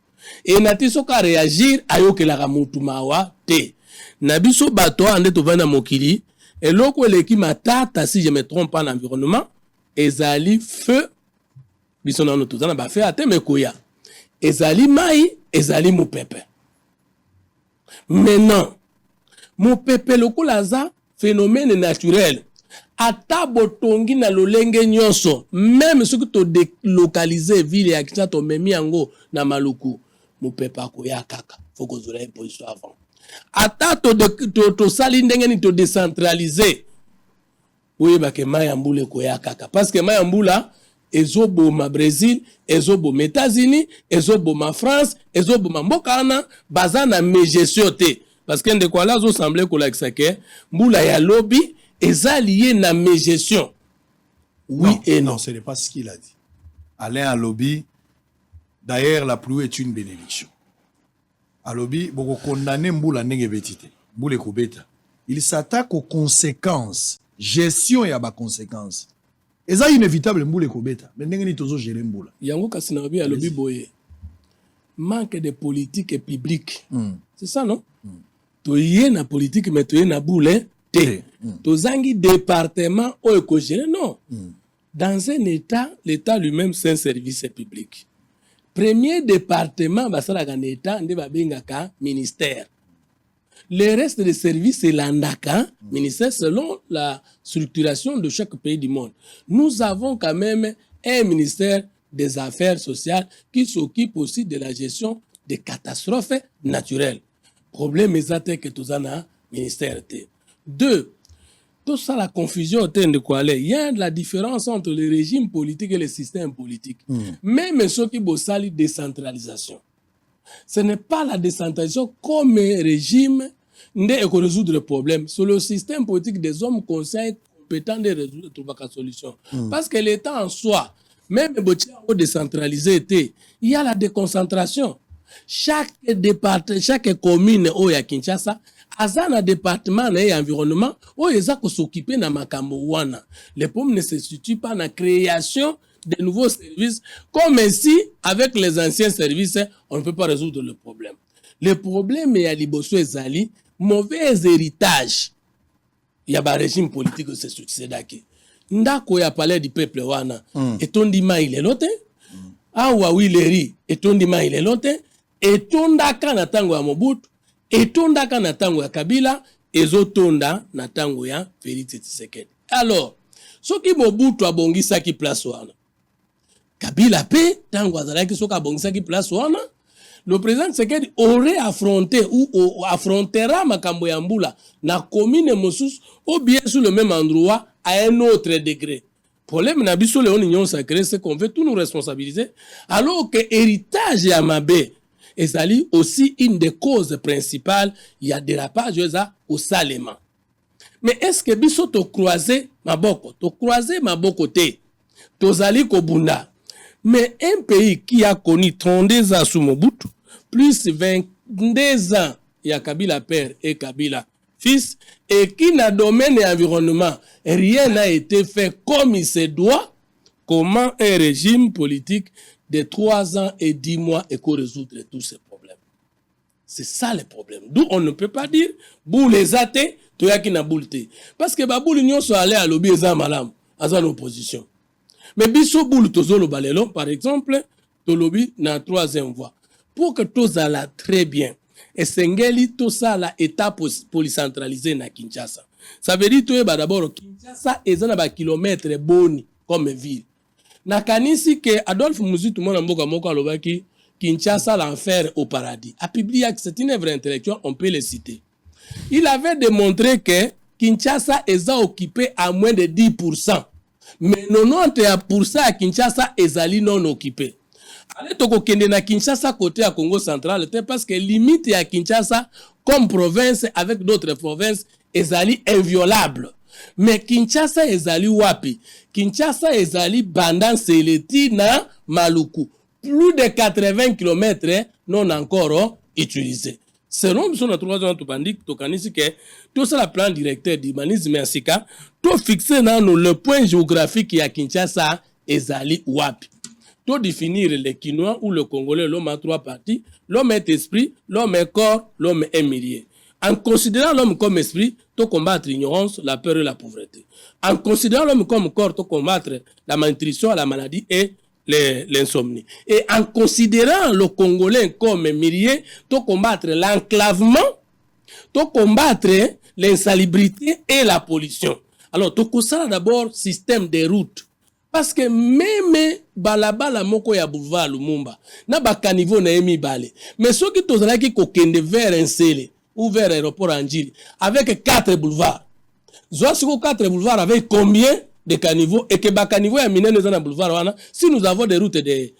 Et la nature doit réagir à ce que la ramutumawa te. Nabiso bato ande to vana mokili et loko leki matata si je me trompe pas en environnement ezali feu biso na to zana ba feu ateme koya ezali mai ezali mupepe. Maintenant, mon pepe lokola za phénomène naturel. Ata botongi na lolenge nyonso, même ce que to délocaliser ville ya Kinshasa to memi yango na Maluku, mon pepe akoya kaka. Faut que zora imposition avant. Ata to sali ndenge ni to décentraliser. Oui ba ke mayambule koya kaka parce que mayambula ezoboma Brésil, ezoboma États-Unis, ezoboma France, ezoboma mbokana bazana megestion te parce que ndeko ala zo semblé ko la xake mbula ya lobby eza lié na megestion. Oui non, et non, ce n'est pas ce qu'il a dit. Alain à lobby d'ailleurs la pluie est une bénédiction. À lobby boko condamner mbula ndenge betité. Mbule ko beta. Il s'attaque aux conséquences, gestion ya ba conséquences. Et ça inévitable mbule kobeta mais ndenge ni tozo gérer mbula yango kasi na bi alobi boye manque de politique publique c'est ça non to yé na politique mais to yé na boule te to zangi département o ko gérer non dans un état l'état lui-même c'est un service public premier département basala ka état nde babengaka ministère. Le reste des services, c'est l'andaka, ministère, selon la structuration de chaque pays du monde. Nous avons quand même un ministère des Affaires sociales qui s'occupe aussi de la gestion des catastrophes naturelles. Problème exact que tout ça na ministère. Deux, tout ça la confusion de quoi aller. Il y a de la différence entre le régime politique et le système politique. Même ceux qui bossent la décentralisation. Ce n'est pas la décentralisation comme un régime ne résoudre le problème. C'est le système politique des hommes conseils compétents de résoudre la solution. Parce que l'État en soi, même décentralisé, il y a la déconcentration. Chaque département, chaque commune au Kinshasa, a un département et environnement où ils ont s'occuper de makambo wana. Le problème ne se situe pas dans la création de nouveaux services, comme si, avec les anciens services, on ne peut pas résoudre le problème. Le problème est à Liboso et Zali, mauvais héritage. Il y a un régime politique qui se succède. Ndako ya palais du peuple wana, et on dit ma il est loté, ah oui les riz, et on dit ma il est loté, et on daka na tango ya Mobutu, et on daka na tango ya Kabila, et zotonda na tango ya Félix Tshisekedi. Alors, soki Mobutu abongisaki place wana Kabila pe tango azalaki soki abongisaki place wana le président Tshisekedi aurait affronté ou affrontera makambo ya mbula na commune mosusu ou bien sur le même endroit à un autre degré. Problème na biso le union sacrée c'est qu'on veut tous nous responsabiliser alors que héritage ya mabe ezali aussi une des causes principales il y a dérapage au salema. Mais est-ce que biso to croiser maboko te tozali kobunda. Mais un pays qui a connu 32 ans sous Mobutu plus 22 ans il y a Kabila père et Kabila fils et qui n'a domaine et environnement rien n'a été fait comme il se doit. Comment un régime politique de 3 ans et 10 mois et qu'on résoudre tous ces problèmes? C'est ça le problème. D'où on ne peut pas dire boule les athées, toi qui n'a bouleté. Parce que Baboul l'union soit allé à l'objet à malam, à son opposition. Mais biso boule tozolo balelo, par exemple, to lobby na 3e voie. Pour que tout alla très bien, et sengeli tout ça la état polycentralisé na Kinshasa. Ça veut dire que d'abord Kinshasa est un kilomètre boni comme ville. Na kanisi que Adolphe Muzitu mona mboka moko alobaki Kinshasa l'enfer au paradis. A publié que c'est une œuvre intellectuelle, on peut le citer. Il avait démontré que Kinshasa est occupé à moins de 10%. Mais 90% à Kinshasa est non occupé. Allez, toko kende na Kinshasa côté à Congo central, parce que limite à Kinshasa comme province avec d'autres provinces est inviolable. Mais Kinshasa est wapi? Kinshasa est bandant Seleti na Maluku. Plus de 80 km non encore utilisés. Selon son 3 ans, tout ça, le plan directeur d'Imanisme Mersika, tout fixé dans le point géographique qui a Kinshasa est wapi. Tout définir le Quinois ou le Congolais, l'homme a 3 parties. L'homme est esprit, l'homme est corps, l'homme est milieu. En considérant l'homme comme esprit, tout combattre l'ignorance, la peur et la pauvreté. En considérant l'homme comme corps, tout combattre la malnutrition, la maladie et l'insomnie. Et en considérant le Congolais comme milieu, tout combattre l'enclavement, tout combattre l'insalubrité et la pollution. Alors, tout ça d'abord, système de routes. Parce que même balabala moko ya boulevard Lumumba, na bakanivo na emi balé. Mais ceux qui tozala ki kokende vers Nsele ou vers l'aéroport Anjili, avec 4 boulevards. Zoasiko 4 boulevards avec combien de caniveaux et que bakanivo ya minene zana boulevard wana, si nous avons des routes de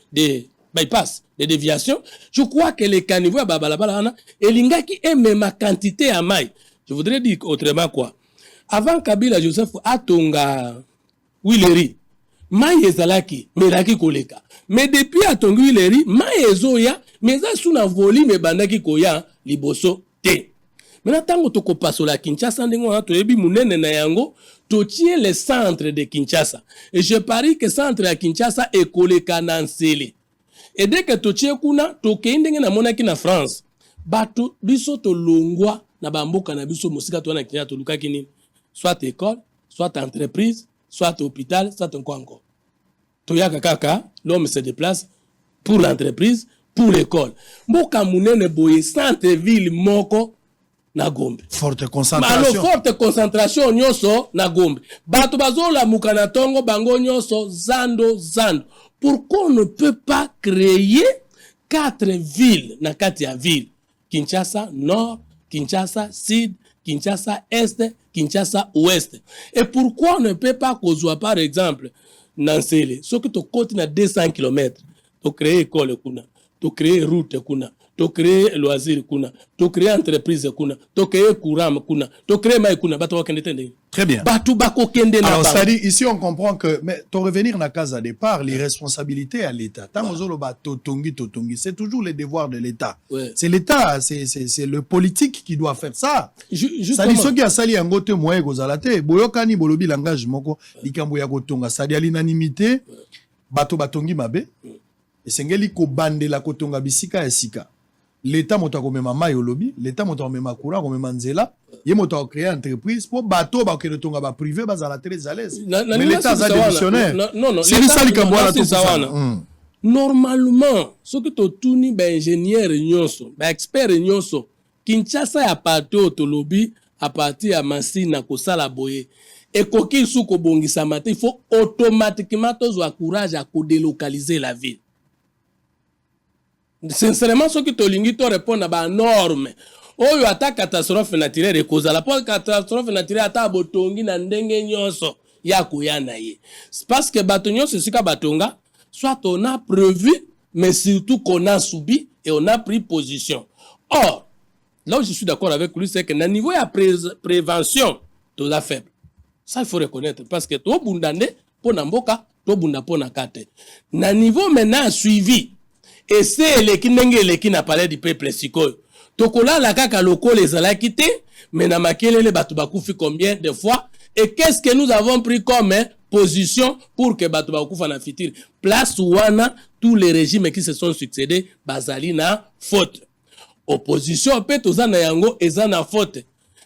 bypass, de déviation, je crois que les caniveaux ya balabala wana, elingaki eme ma quantité à maille. Je voudrais dire autrement quoi. Avant Kabila Joseph atonga Willery, mai ezalaki melaki koleka. Mais depuis atongi Willery, mai ezoya, mais ça sous na volume bandaki koya liboso te. Maintenant tango toko pasola Kinshasa ndengo na toyebi munene na yango, to tie le centre de Kinshasa. Et je parie que centre de Kinshasa est koleka na Nsele. Et dès que to tie kuna to keindenge na monaki na France, bato biso to longwa na bamboka na biso mosika to na Kinshasa to lukaki nini? Soit école, soit entreprise, soit hôpital, soit encore. Toyaka kaka, l'homme se déplace pour l'entreprise, pour l'école. Mboka munene boye centre-ville moko na Gombe. Forte concentration. Alors, forte concentration nyoso na Gombe. Bato bazola mukana tongo bango nyoso zando. Pourquoi on ne peut pas créer 4 villes na kati ya ville? Kinshasa Nord, Kinshasa Sud, Kinshasa Est, Kinshasa Ouest. Et pourquoi on ne peut pas kozwa par exemple Nansele, ce que tu côté na 200 km, tu créer école kuna, tu créer route kuna, tu créer loisir kuna, tu créer entreprise kuna, tu créer courant kuna, tu créer maï kuna, bato wakende tende. Très bien. Bato bako kende na. Alors, c'est-à-dire, ici, on comprend que, mais, pour revenir na case à départ, les responsabilités à l'État. Tamozolo ba totongi, c'est toujours les devoirs de l'État. Ouais. C'est l'État, c'est le politique qui doit faire ça. C'est-à-dire, ceux qui a sali un gote moye gozalate, boyokani bolobi langage moko, likambo ya gotonga, c'est-à-dire l'unanimité, bato batongi mabe, et sengeli ko bande la kotonga bisika et sika. L'État m'a komema mai au lobby, l'État m'a komema courant, komema nzela, il m'a créé entreprise pour bateau ba que le tonga ba privé ba za la très à l'aise. Mais l'État a démissionnaire. Non, c'est ça li kambola tout ça. Normalement, ce que to tuni ba ingénieur nyonso, ba expert nyonso, Kinshasa ya parti au lobby à partir à Massina ko sala boye. et koki sou ko bongisa mate, il faut automatiquement tozwa courage à délocaliser la ville. Sincèrement, ceux qui tolingi to répondre à ba norme. Oyo ata catastrophe naturelle ekozala po catastrophe naturelle ata botongi na ndenge nyonso ya koyana ye. Parce que bato nyonso sika batonga, soit on a prévu, mais surtout qu'on a subi et on a pris position. Or, là où je suis d'accord avec lui, c'est que na niveau ya prévention, tout est faible. Ça, il faut reconnaître. Parce que to bundande, po na mboka, to bunda po na kate. Na niveau maintenant suivi, et c'est le qui n'a parlé du peuple sikoyo. Tokola la kaka loko les alaki te, mais na makele le batu bakufi combien de fois, et qu'est-ce que nous avons pris comme position pour que batu bakufa na fitir. Place wana, tous les régimes qui se sont succédés, bazali na faute. Opposition pe tozana yango ezana faute.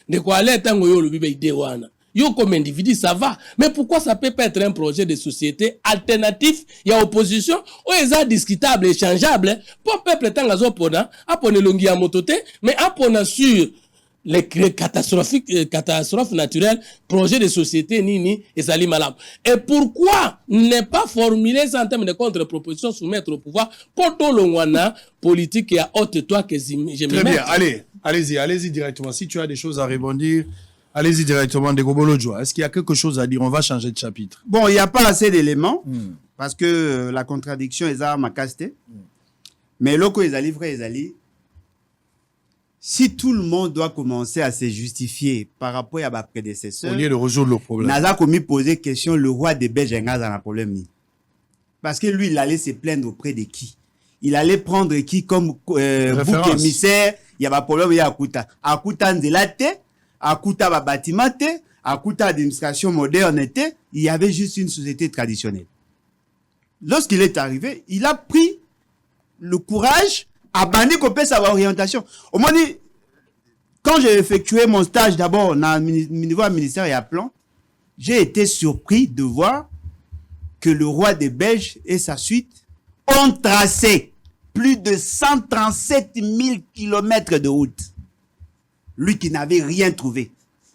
De quoi aller tango yo lubibe ide wana. Yo comme individu ça va, mais pourquoi ça peut pas être un projet de société alternatif? Il y a opposition ou est discutable, échangeable pour peuple tangazo pona, apone longi ya motote, mais apona sur les catastrophes naturelles, projet de société nini et sali malam. Et pourquoi ne pas formuler ça en termes de contre-proposition, soumettre au pouvoir pour tout le monde politique qui a haute toi que je me Très bien, allez-y directement. Si tu as des choses à rebondir, allez-y directement, de Gobolo. Est-ce qu'il y a quelque chose à dire? On va changer de chapitre. Bon, il n'y a pas assez d'éléments, parce que la contradiction est à ma caste. Mais loko est allé, vrai, si tout le monde doit commencer à se justifier par rapport à ma prédécesseur, au lieu de résoudre le problème, Naza commis poser question, le roi des Belges dans un problème. Parce que lui, il allait se plaindre auprès de qui? Il allait prendre qui comme bouc émissaire? Il y a pas de problème, il y a Akuta. Akuta Nzelate, Akuta bâtiment, Akuta administration moderne, il y avait juste une société traditionnelle. Lorsqu'il est arrivé, il a pris le courage à bandir sa orientation. Au moins, quand j'ai effectué mon stage d'abord au niveau ministère et à plan, j'ai été surpris de voir que le roi des Belges et sa suite ont tracé plus de 137 000 kilomètres de route. Lui qui n'avait rien trouvé.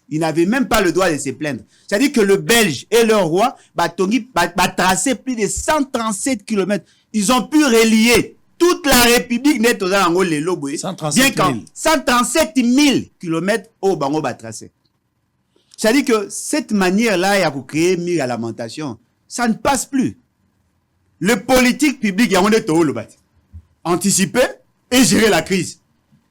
Il n'avait même pas le droit de se plaindre. C'est-à-dire que le Belge et leur roi, Batongi, tracé plus de 137 kilomètres. Ils ont pu relier toute la République net aux Angola les Loboué. 137 000 kilomètres au Bango tracé. C'est-à-dire que cette manière-là, il y a pour créer mire à lamentation. Ça ne passe plus. Le politique public, il y a un anticiper et gérer la crise.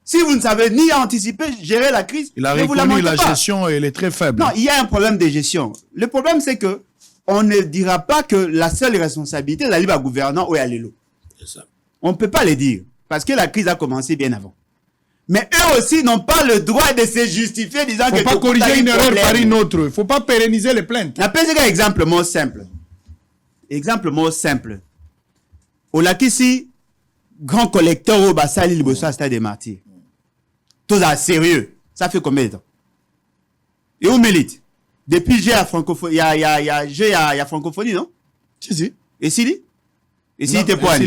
Si vous ne savez ni anticiper, gérer la crise, il a reconnu la gestion et elle est très faible. Non, il y a un problème de gestion. Le problème, c'est que on ne dira pas que la seule responsabilité est d'aller au gouvernant ou à l'élo. C'est ça. On ne peut pas le dire, parce que la crise a commencé bien avant. Mais eux aussi n'ont pas le droit de se justifier disant que... Il ne faut pas corriger une erreur par une autre. Il ne faut pas pérenniser les plaintes. Appelez un exemple moins simple. Exemple moins simple. Au Lakissi, grand collecteur au Bassali, le Stade des Martyrs. Tout ça sérieux. Ça fait combien de temps? Et où milite? Depuis j'ai à francophonie, il y a francophonie, non? Si. Et s'il était pas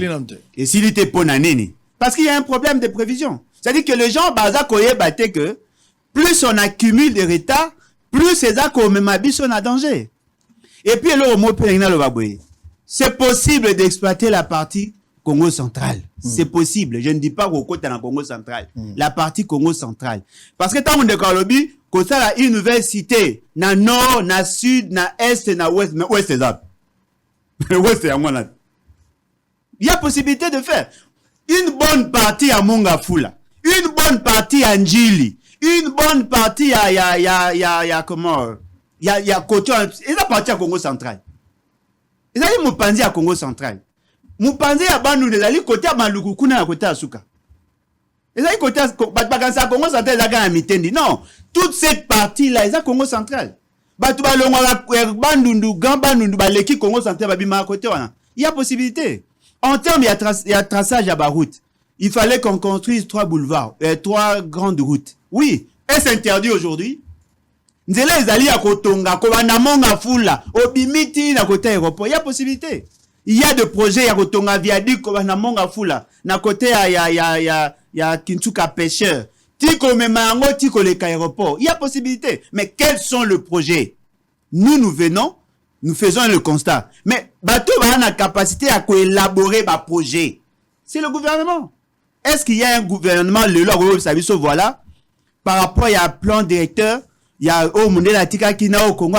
et s'il était pas nanini. Parce qu'il y a un problème de prévision. C'est-à-dire que les gens, que plus on accumule des retards, plus ces accords sont en danger. Et puis, c'est possible d'exploiter la partie Congo central. C'est possible. Je ne dis pas qu'au côté de la Congo central. La partie Congo central. Parce que tant qu'on déclare que ça a une nouvelle cité, na nord, na sud, na est, na ouest, mais ouest c'est ça. Ouest c'est à moi là. Il y a possibilité de faire une bonne partie à Mongafula, une bonne partie à Njili, une bonne partie à comment, il y a côté, et la partie à Congo central. Et ça y est, Moupanzi à Congo central. Moupanzi à Bandou, les alliés côté à Maluku, Kuna à côté à Souka. Et ça y est, côté à Congo central, il y a un mitendi. Non, toute cette partie-là, il y a Congo central. Il y a possibilité. En termes, il y a traçage à Baroute. Il fallait qu'on construise 3 boulevards, 3 grandes routes. Oui, est-ce interdit aujourd'hui? Nzela ezali à Kotonga, Kobanamonga Fula, Obimiti na côté aéroport. Il y a possibilité. Il y a des projets à Kotonga viaduc, Kobanamonga Fula, na côté il y a Kintuka pêcheur. Tiko Memango, Tiko le aéroport. Il y a possibilité. Mais quels sont les projets? nous venons, nous faisons le constat. Mais bateau a la capacité à élaborer un projet. C'est le gouvernement. Est-ce qu'il y a un gouvernement, le loi, voilà, par rapport à un plan directeur, il y a au monde la tika kina au Congo,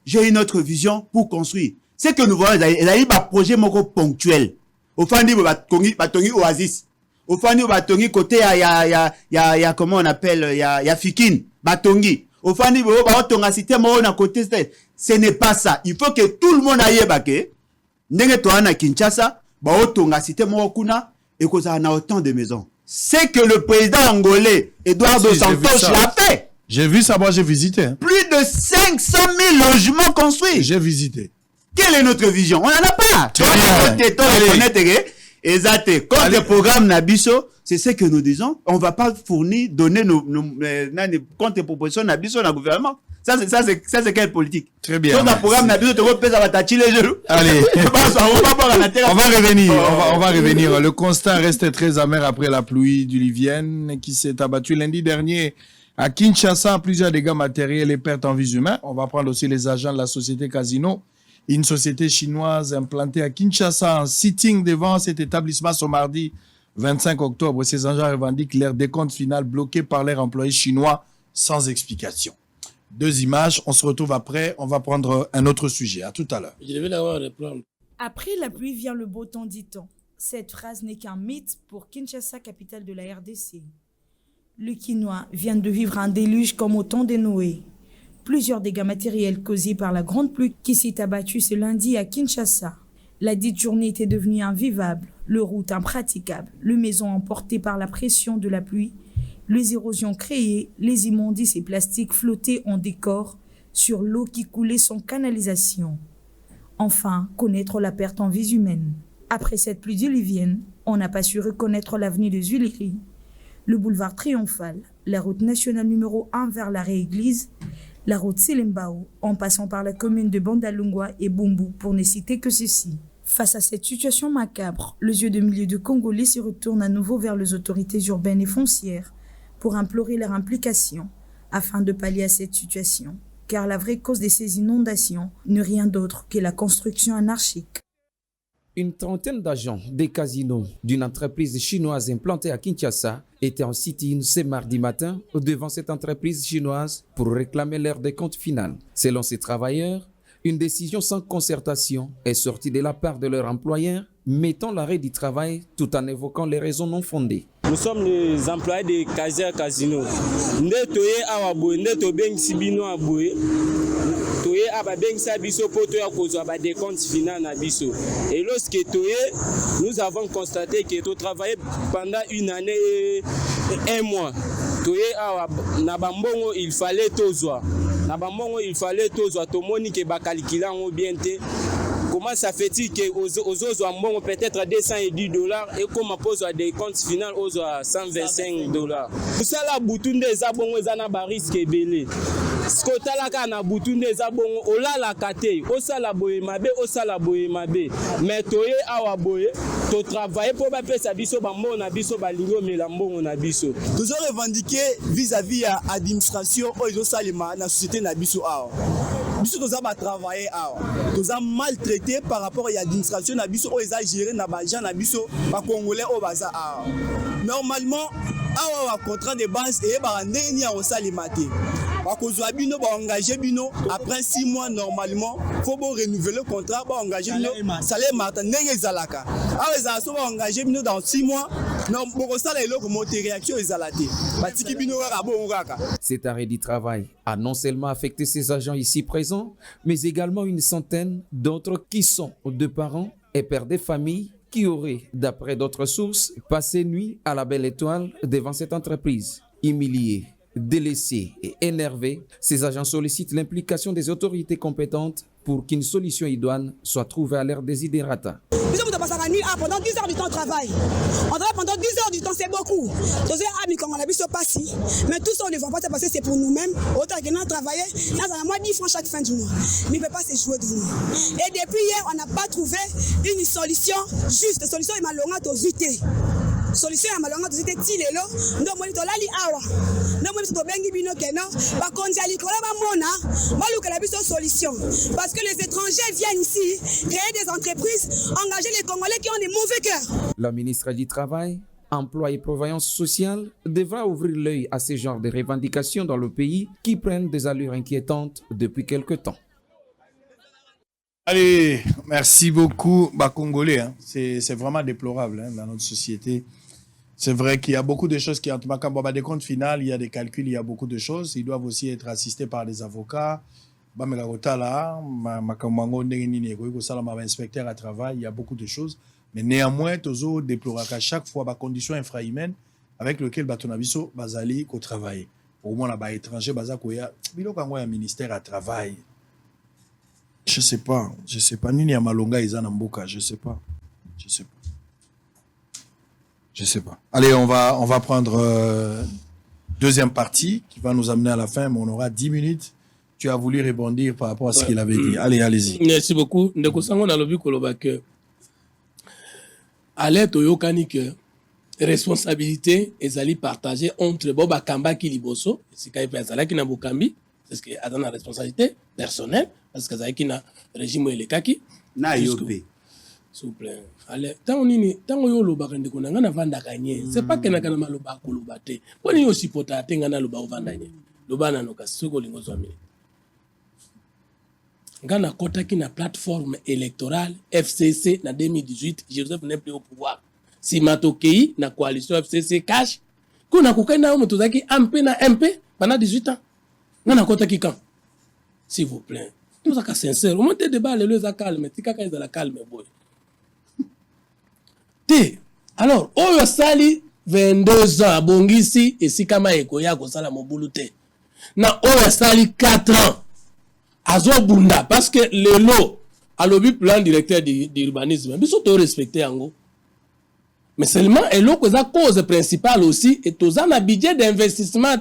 j'ai une autre vision pour construire. C'est que nous voyons, il y a un projet ponctuel. Au fond, il y a Oasis. Au fond, il y a côté, il y a comment on appelle, il y a Fikin, Batongi. Au fond, il y a cité à côté. Ce n'est pas ça. Il faut que tout le monde aille baké. N'est-ce pas à Kinshasa, on a cité Kuna, et qu'on a autant de maisons. C'est que le président angolais, Eduardo Santos, l'a fait. J'ai vu ça, moi j'ai visité. Hein. Plus de 500 000 logements construits. J'ai visité. Quelle est notre vision? On n'en a pas. Exact. Quand le programme Nabiso, c'est ce que nous disons. On ne va pas fournir, donner nos contre-propositions Nabiso dans le gouvernement. Ça, c'est quelle politique? Très bien. Quand le programme Nabiso, tu vas t'acheter les genoux. Allez. On va revenir. Le constat reste très amer après la pluie diluvienne qui s'est abattue lundi dernier à Kinshasa. Plusieurs dégâts matériels et pertes en vies humaines. On va prendre aussi les agents de la société Casino, une société chinoise implantée à Kinshasa en sitting devant cet établissement ce mardi 25 octobre. Ces agents revendiquent leur décompte final bloqué par leurs employés chinois sans explication. 2 images, on se retrouve après, on va prendre un autre sujet. À tout à l'heure. Je vais l'avoir reprendre. Après la pluie vient le beau temps, dit-on. Cette phrase n'est qu'un mythe pour Kinshasa, capitale de la RDC. Le Kinois vient de vivre un déluge comme au temps de Noé. Plusieurs dégâts matériels causés par la grande pluie qui s'est abattue ce lundi à Kinshasa. La dite journée était devenue invivable, les routes impraticables, les maisons emportées par la pression de la pluie, les érosions créées, les immondices et plastiques flottaient en décor sur l'eau qui coulait sans canalisation. Enfin, connaître la perte en vies humaines. Après cette pluie diluvienne, on n'a pas su reconnaître l'avenue des Tuileries, le boulevard Triomphal, la route nationale numéro 1 vers l'arrêt-église, la route Silembao, en passant par la commune de Bandalungwa et Bumbu, pour ne citer que ceci. Face à cette situation macabre, les yeux de milliers de Congolais se retournent à nouveau vers les autorités urbaines et foncières pour implorer leur implication afin de pallier à cette situation. Car la vraie cause de ces inondations n'est rien d'autre que la construction anarchique. Une trentaine d'agents des casinos d'une entreprise chinoise implantée à Kinshasa étaient en sit-in ce mardi matin devant cette entreprise chinoise pour réclamer leur décompte final. Selon ces travailleurs, une décision sans concertation est sortie de la part de leur employeur, mettant l'arrêt du travail tout en évoquant les raisons non fondées. Nous sommes les employés de Kaiser Casino. Ndetoye awaboye, ndeto beng sibino aboye. Toye ababeng sabiso poto ya kozwa ba décompte final na biso. Et lorsque toye, nous avons constaté que tu travaillais pendant une année et 1 mois. Toye awa na bambongo il fallait tozwa. Na bambongo il fallait tozwa tomoni ke ba calculer en bien te. Comment ça fait-il que aux ambongo peut-être $210 et comme pose à des comptes final aux $125? Tout ça la boutunde zabongo ezana ba risque belé. Skotala kana boutunde zabongo ola la kate, osala boye mabe, osala boye mabe. Mais toye awa boye, to travailler pour ba pesa biso ba mona biso ba lingo melambongo na biso. Nous avons revendiqué vis-à-vis à l'administration oyo salima na société na biso awa. Biso nous avons travaillé awa. Nous avons maltraité par rapport à l'administration na biso oyo za gérer na ba gens na biso ba congolais o baza awa. Normalement awa wa contrat de base et ba ndeni ya osalimate. Bakozwa bino ba engager bino après 6 mois normalement faut bon renouveler le contrat ba engager bino salaire martin ndenge ezalaka. Awa za so ba engager bino dans 6 mois non boko sala eloko monter réaction ezalate. Batiki bino ka bon kaka. Cet arrêt du travail a non seulement affecté ces agents ici présents, mais également une centaine d'autres qui sont de parents et pères de famille qui auraient, d'après d'autres sources, passé nuit à la Belle Étoile devant cette entreprise. Humiliés, délaissés et énervés, ces agents sollicitent l'implication des autorités compétentes pour qu'une solution idoine soit trouvée à leur désidérata. Pendant 10 heures du temps de travail. On travaille pendant 10 heures du temps, c'est beaucoup. Mais tout ça, on ne va pas se passer, c'est pour nous-mêmes. Autant que nous travaillons, nous avons moins 10 francs chaque fin du mois. Mais on ne peut pas se jouer de nous. Et depuis hier, on n'a pas trouvé une solution juste. La solution est malheureusement aux UT. solution ya malonga tozite ti lelo ndo moni tolali awa ndo moni tobengi bino keno bakonzi ya likolo bamona balukela biso solution parce que les étrangers viennent ici créer des entreprises, engager les Congolais qui ont des mauvais cœurs. La ministre du Travail, Emploi et Prévoyance sociale devra ouvrir l'œil à ce genre de revendications dans le pays qui prennent des allures inquiétantes depuis quelque temps. Allez, merci beaucoup, Congolais. Hein. C'est vraiment déplorable dans notre société. C'est vrai qu'il y a beaucoup de choses qui entrent. Quand des comptes finaux, il y a des calculs, il y a beaucoup de choses. Ils doivent aussi être assistés par des avocats. Inspecteur à travail, il y a beaucoup de choses. Mais néanmoins, toujours déplorer qu'à chaque fois, les conditions infrahumaines avec lesquelles Batonabiso Bazali ko travaille. Au moins, là-bas, étranger, Bazakoya, bilo quand un ministère à travail. Je sais pas. Nini Amalonga Izanamboka, je sais pas. Allez, on va prendre deuxième partie qui va nous amener à la fin, mais on aura 10 minutes. Tu as voulu rebondir par rapport à ce qu'il avait dit. Allez, allez-y. Merci beaucoup. Ndeko sango na lobi koloba que ale toyokani que responsabilité ezali partagée entre Boba Kamba ki liboso, sika ezala ki na bokambi, parce que adana responsabilité personnelle parce que ezala ki na régime elekaki na yopé. S'il vous plaît. Allez, tango yo loba ndeko na ngana vanda kanye. C'est pas que na kana maloba koloba te. Poni yo sipota te ngana loba vanda nye. Loba na noka soko lingo zwa mili. Ngana kota ki na plateforme électorale FCC na 2018, Joseph n'est plus au pouvoir. Si matokei na coalition FCC cash, kuna kukaina umu tuzaki MP na MP pendant 18 ans. Ngana kota ki quand? S'il vous plaît. Nous sommes sincères. Au moins, te débat, les gens calme. Tika ka la calme, boy. Te. Alors, oyo sali 22 ans, bongisi, et si kama ekoya ko sala mobulu te. Na oyo sali 4 ans. Azo bunda parce que le lot a le plan directeur d'urbanisme biso to respecter yango mais seulement et l'autre cause principale aussi et tous un budget d'investissement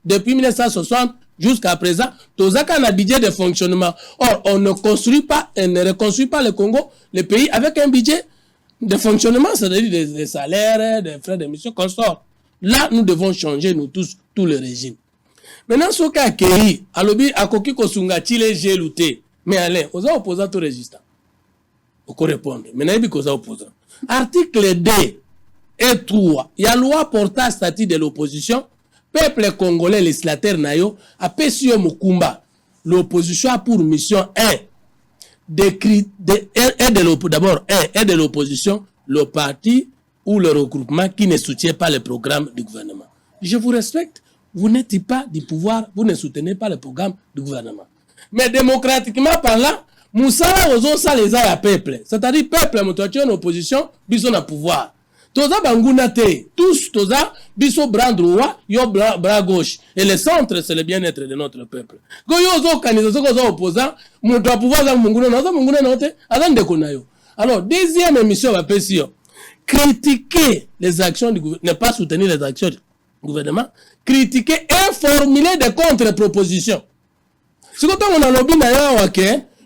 depuis 1960 jusqu'à présent tous un budget de fonctionnement. Or on ne construit pas et ne reconstruit pas le Congo, le pays avec un budget de fonctionnement, c'est-à-dire des salaires, des frais d'émission qu'on sort. Là nous devons changer nous tous tout le régime. Maintenant, ce cas qui a lobby à Koki Kosunga Chile j'ai lutté. Mais allez, aux opposants tout résistant. Vous répondre. Maintenant, il y a opposants. Article 2 et 3. Il y a loi portant statut de l'opposition. Peuple congolais législateur nayo a Pessio Mukumba. L'opposition a pour mission 1 d'abord de l'opposition, le parti ou le regroupement qui ne soutient pas le programme du gouvernement. Je vous respecte. Vous n'êtes pas du pouvoir, vous ne soutenez pas le programme du gouvernement. Mais démocratiquement parlant, Moussala ozosa les a peuple. C'est-à-dire peuple motoati en opposition, biso na pouvoir. Toza banguna te, tous toza biso bras droit, yo bras gauche. Et le centre c'est le bien-être de notre peuple. Goyo ozo organisation ozo opposant, moto a pouvoir za munguna na munguna na te, azande konayo. Alors deuxième émission va pesio. Critiquer les actions du gouvernement, ne pas soutenir les actions du gouvernement, critiquer et formuler des contre-propositions. Si quand on a lobby d'ailleurs,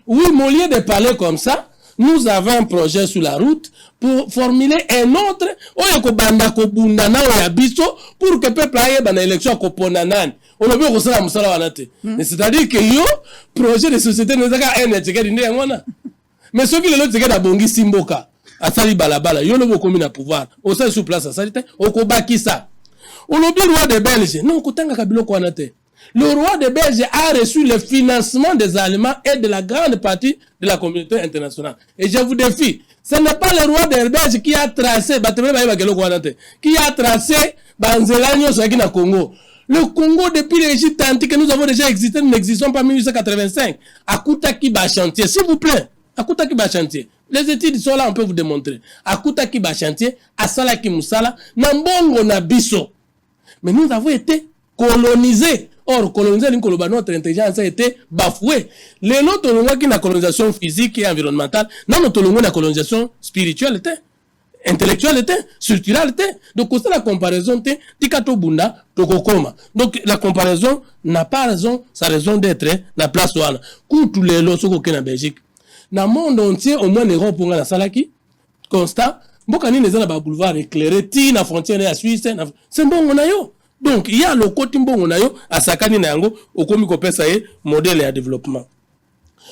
oui, au lieu de parler comme ça, nous avons un projet sur la route pour formuler un autre, pour que le peuple aille dans l'élection koponanani. On a vu que ça c'est-à-dire que yo projet de société nous a un mais ceux qui le l'autre c'est que bongi simboka asali balabala yo le commune à pouvoir au sein sous place asali au kobaki ça. On a dit le roi des Belges. Non, le roi des Belges a reçu le financement des Allemands et de la grande partie de la communauté internationale. Et je vous défie, ce n'est pas le roi des Belges qui a tracé, qui a tracé Banzelagno sur le Congo. Le Congo, depuis l'Égypte antique, nous avons déjà existé, nous n'existons pas en 1885. Akutaki Bachantier, s'il vous plaît. Akutaki Bachantier. Les études sont là, on peut vous démontrer. Akutaki Bachantier, Asalaki Moussala, Nambongo Nabiso. Mais nous avons été colonisés. Or, colonisés, notre intelligence a été bafouée. Les nôtres, on a une colonisation physique et environnementale. Non, notre une colonisation spirituelle, intellectuelle, structurelle. Donc, c'est la comparaison, Tikato Bunda, Tokokoma. Donc, la comparaison n'a pas raison, sa raison d'être, la place où elle. Tous les lots, en Belgique. Dans le monde entier, au moins, l'Europe, on a la salaki, constat. mboka nini eza na ba boulevard éclairé ti na frontière ya Suisse c'est mbongo na yo. Donc il y a le côté mbongo na yo asakani na yango okomi kopesa ye modèle ya développement.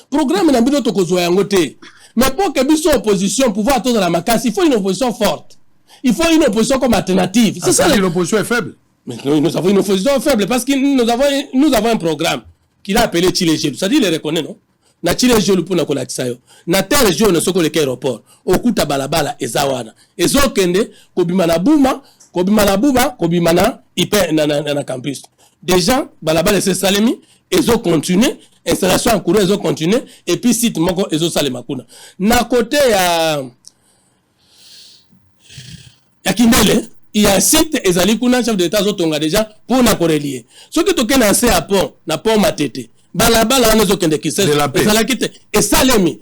Programme na bino tokozwa yango te. Mais pour que biso opposition pouvoir tout dans la makasi, il faut une opposition forte. Il faut une opposition comme alternative. C'est ça. L'opposition est faible. Mais nous avons une opposition faible parce que nous avons un programme qu'il a appelé Chilejelu. Ça dit, il le reconnaît, non? Na Chilejelu pour na kolakisa yo. Na terre jaune soko le aéroport. Okuta balabala ezawana. Ezokende kobimana buma, kobimana ipe na campus. Déjà balabala c'est salemi, ezo continuer, installation en cours ezo continuer et puis site moko ezo salema kuna. Na côté ya Kindele, il y a un site ezali kuna chef d'état zotonga déjà pour na corelier. Ce que toke na à pont, na pont Matete. Balabala on ezokende ki ezala kite et salemi.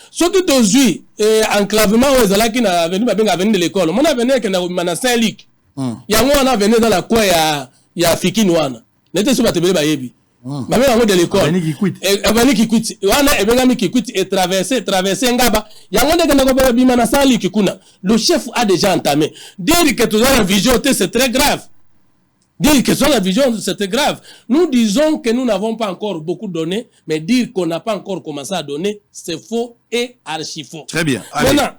Ce que tozui enclavement o ezala ki na avenue babenga avenue de l'école. Mon avenue ke na mana Saint-Luc. Yango on avenue dans la coin ya Fikinwana. Nete so batebele bayebi. Ba même de l'école. Avenue Kikwiti. Wana ebengami Kikwiti et traverser ngaba. Yango de kana ko bima na Saint-Luc kuna. Le chef a déjà entamé. Dire que tu as la vision c'est très grave. Dire que sur la vision c'est grave. Nous disons que nous n'avons pas encore beaucoup donné, mais dire qu'on n'a pas encore commencé à donner, c'est faux et archi faux. Très bien. Maintenant,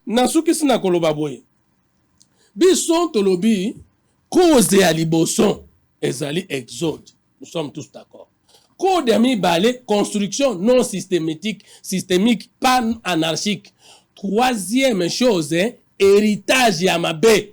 nasuki sina koloba boye. Bison tolobi cause à liboson ezali exode. Nous sommes tous d'accord. Code ami balé construction non systémique, pas anarchique. Troisième chose, héritage yamabe.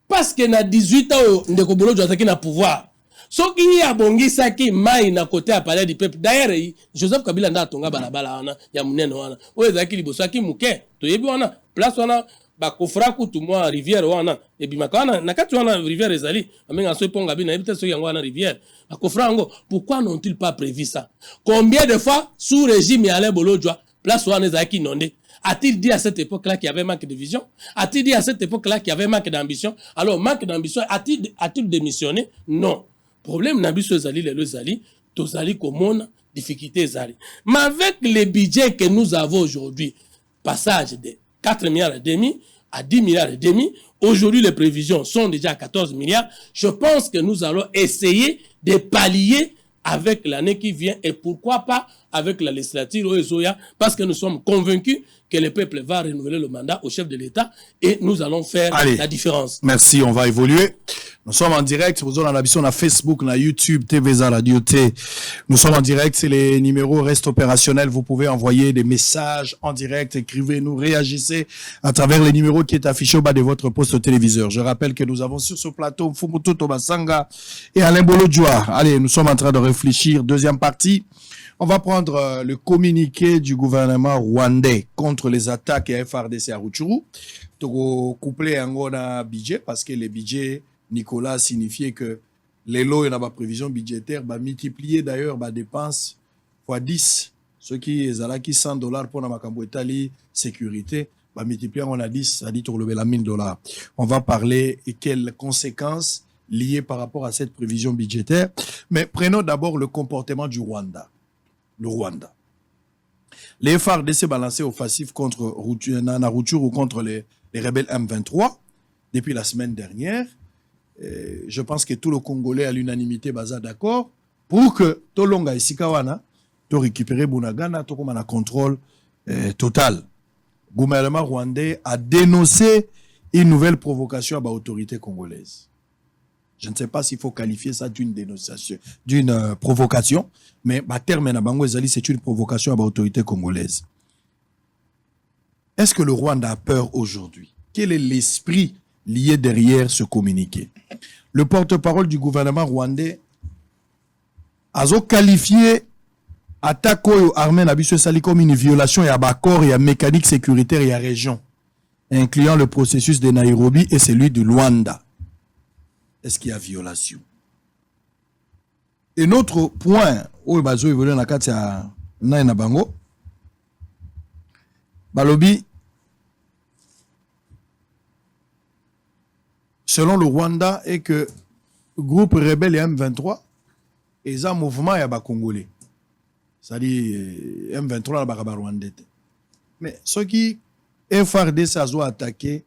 Parce que na 18 ans ndeko bolo jotaki na pouvoir. Soki ya bongisa ki mai na côté à palais du peuple. D'ailleurs, Joseph Kabila nda tonga balabala wana ya munene wana. Oyo zaki liboso ki muke. To yebi wana place wana ba kofra kutu mwa rivière wana et bimakana na kati wana rivière ezali amenga so ponga bina ebite so yango wana rivière ba kofra ngo. Pourquoi n'ont-ils pas prévu ça? Combien de fois sous régime ya Alain Bolojwa place wana ezaki inondé? A-t-il dit à cette époque-là qu'il y avait manque de vision? A-t-il dit à cette époque-là qu'il y avait manque d'ambition? Alors, manque d'ambition, a-t-il démissionné? Non. Problème, Nabiso Zali, le Zali, Tozali, Komona, difficulté Zali. Mais avec les budgets que nous avons aujourd'hui, passage de 4 milliards et demi à 10 milliards et demi, aujourd'hui les prévisions sont déjà à 14 milliards, je pense que nous allons essayer de pallier avec l'année qui vient et pourquoi pas avec la législature au Ezoya, parce que nous sommes convaincus que le peuple va renouveler le mandat au chef de l'État et nous allons faire la différence. Merci, on va évoluer. Nous sommes en direct, vous avez on a Facebook, on a YouTube, TVza Radio T. Nous sommes en direct, les numéros restent opérationnels. Vous pouvez envoyer des messages en direct, écrivez-nous, réagissez à travers les numéros qui est affiché au bas de votre poste téléviseur. Je rappelle que nous avons sur ce plateau Fumutu Tobasanga et Alain Bolojwa. Allez, nous sommes en train de réfléchir. Deuxième partie. On va prendre le communiqué du gouvernement rwandais contre les attaques à FRDC à Rutshuru. Pour coupler un budget, parce que le budget, Nicolas, signifiait que les lots et la prévision budgétaire va multiplier d'ailleurs les dépenses fois 10. Ce qui est à $100 pour la Makambo Italie, sécurité, va multiplier on a 10, ça dit pour lever la $1000. On va parler et quelles conséquences liées par rapport à cette prévision budgétaire. Mais prenons d'abord le comportement du Rwanda. Le Rwanda. Les FARDC balancés offensifs contre Rutshuru ou contre les rebelles M23 depuis la semaine dernière. Je pense que tout le Congolais à l'unanimité basa d'accord pour que Tolonga et Sikawana to récupérer Bunagana to comme un contrôle total. Le gouvernement rwandais a dénoncé une nouvelle provocation à l'autorité congolaise. Je ne sais pas s'il faut qualifier ça d'une dénonciation, d'une provocation, mais c'est une provocation à l'autorité congolaise. Est-ce que le Rwanda a peur aujourd'hui? Quel est l'esprit lié derrière ce communiqué? Le porte-parole du gouvernement rwandais a qualifié l'attaque armée comme une violation à l'accord et à la mécanique sécuritaire et à la région, incluant le processus de Nairobi et celui du Luanda. Est-ce qu'il y a violation? Et notre point, où bazo évolue dans la carte à Naina Bango, Balobi, selon le Rwanda, est que le groupe rebelle M23 est un mouvement et un Congolais. C'est-à-dire M23 est un Rwandais. Mais ce qui FRDC a attaqué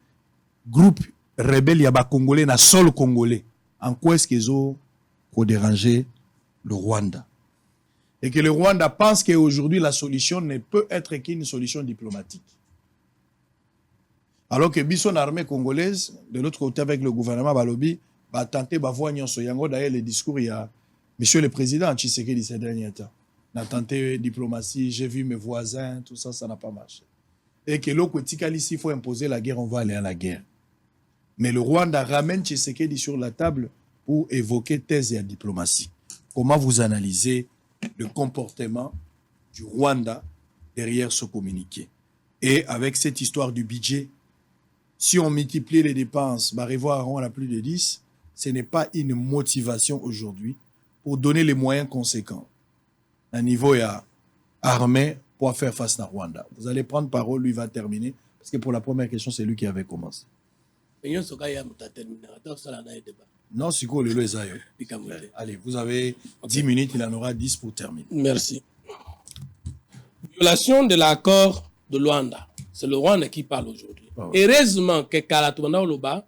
groupe rebelle yaba congolais na sol congolais. En quoi est-ce qu'ils ont dérangé le Rwanda? Et que le Rwanda pense qu'aujourd'hui la solution ne peut être qu'une solution diplomatique. Alors que Bisson armée congolaise, de l'autre côté avec le gouvernement Balobi, va tenter de voir Nyonso Yango. D'ailleurs, le discours, il y a Monsieur le Président Tshisekedi ces derniers temps. On a tenté diplomatie, j'ai vu mes voisins, tout ça, ça n'a pas marché. Et que l'autre côté, s'il faut imposer la guerre, on va aller à la guerre. Mais le Rwanda ramène Tshisekedi sur la table pour évoquer thèse et la diplomatie. Comment vous analysez le comportement du Rwanda derrière ce communiqué? Et avec cette histoire du budget, si on multiplie les dépenses, on a plus de 10, ce n'est pas une motivation aujourd'hui pour donner les moyens conséquents à niveau armé pour faire face à Rwanda. Vous allez prendre parole, lui va terminer, parce que pour la première question, c'est lui qui avait commencé. Non, c'est quoi le Zayo? Allez, vous avez 10 minutes, il en aura 10 pour terminer. Merci. Violation de l'accord de Luanda. C'est le Rwanda qui parle aujourd'hui. Oh. Heureusement que Kalatouana Oloba,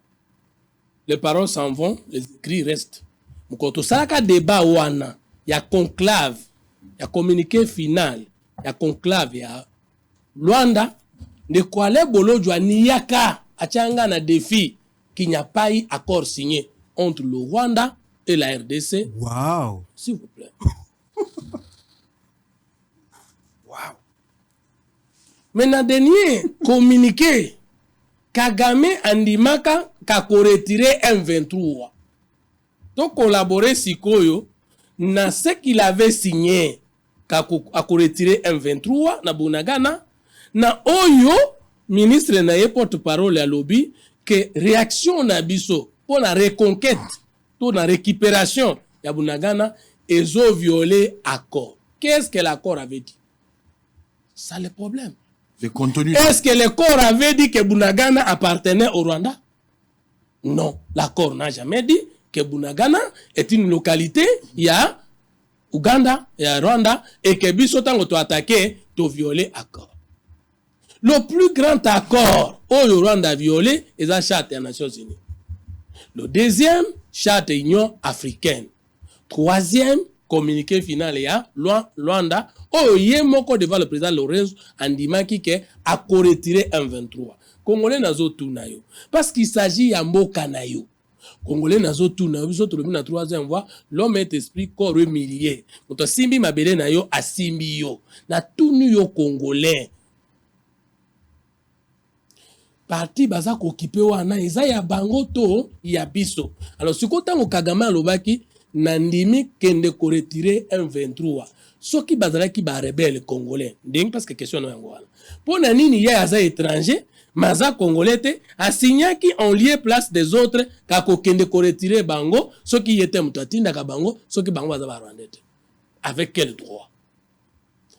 les paroles s'en vont, les écrits restent. Quand on a un débat, il y a conclave, il y a communiqué final, il y a conclave, il y a Luanda, de quoi les bolo du Niyaka, Achanga na défi, qu'il n'y a pas eu accord signé entre le Rwanda et la RDC. Waouh! S'il vous plaît. Mais dans le dernier communiqué, Kagame andimaka kako retiré M23. Donc collaborer Sikoyo, na ce qu'il avait signé kako retiré M23 na Bunagana, na Oyo ministre na ye porte-parole à lobby que réaction na biso pour la reconquête, pour la récupération ya Bunagana, ils ont violé accord. Qu'est-ce que l'accord avait dit? Ça le problème. Est-ce que l'accord avait dit que Bunagana appartenait au Rwanda? Non, l'accord n'a jamais dit que Bunagana est une localité, il y a Ouganda, il y a Rwanda, et que Biso tango to attaqué, to violer accord. Le plus grand accord où le Rwanda a violé est la charte des Nations Unies. Le deuxième, charte de l'Union africaine. Troisième, communiqué final, il y a Luanda. Oh, il y a moko devant le président Lorenzo Andimaki qui a retiré un 23. Congolais nazo tunayo. Parce qu'il s'agit de mboka nayo. Congolais nazo tunayo. Biso to le na troisième voie, l'homme est esprit corps humilié. Moto simbi mabele nayo a simbi yo. Na tunu yo Congolais. Parti baza ko occupé wana eza ya bango to ya biso. Alors si kotango Kagame lobaki nandimi kende ko retirer un 23. Ce qui bazala qui ba rebelle congolais. Ndeng parce que question no yango wana. Pour nani ya aza étranger, maza congolais te a signé qui en lieu place des autres ka ko kende ko retirer bango, ce qui était mutatinda ka bango, ce qui bango baza ba rwandete. Avec quel droit?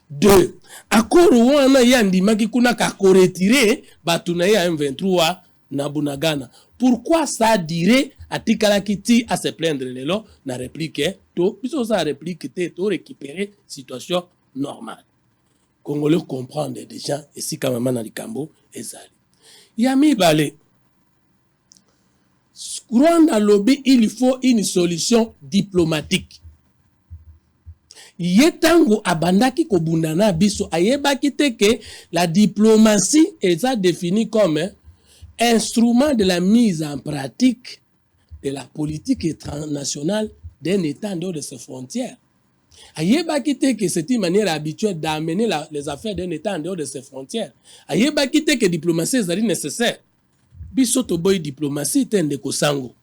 2. Accord wana ya ndimaki kuna ka ko retirer batuna ya M23 na Bunagana. Pourquoi ça dirait à Tikala Kiti à se plaindre lelo na réplique to biso ça réplique to récupérer situation normale. Congolais comprendre déjà ici quand même na likambo ezali. Yami balé. Rwanda lobby il faut une solution diplomatique. Yetango abandaki ko bundana biso ayebaki te que la diplomatie est définie comme instrument de la mise en pratique de la politique internationale d'un État en dehors de ses frontières. Ayebaki te que c'est une manière habituelle d'amener les affaires d'un État en dehors de ses frontières. Ayebaki te que diplomatie est nécessaire. Biso to boy diplomatie tende ko sango.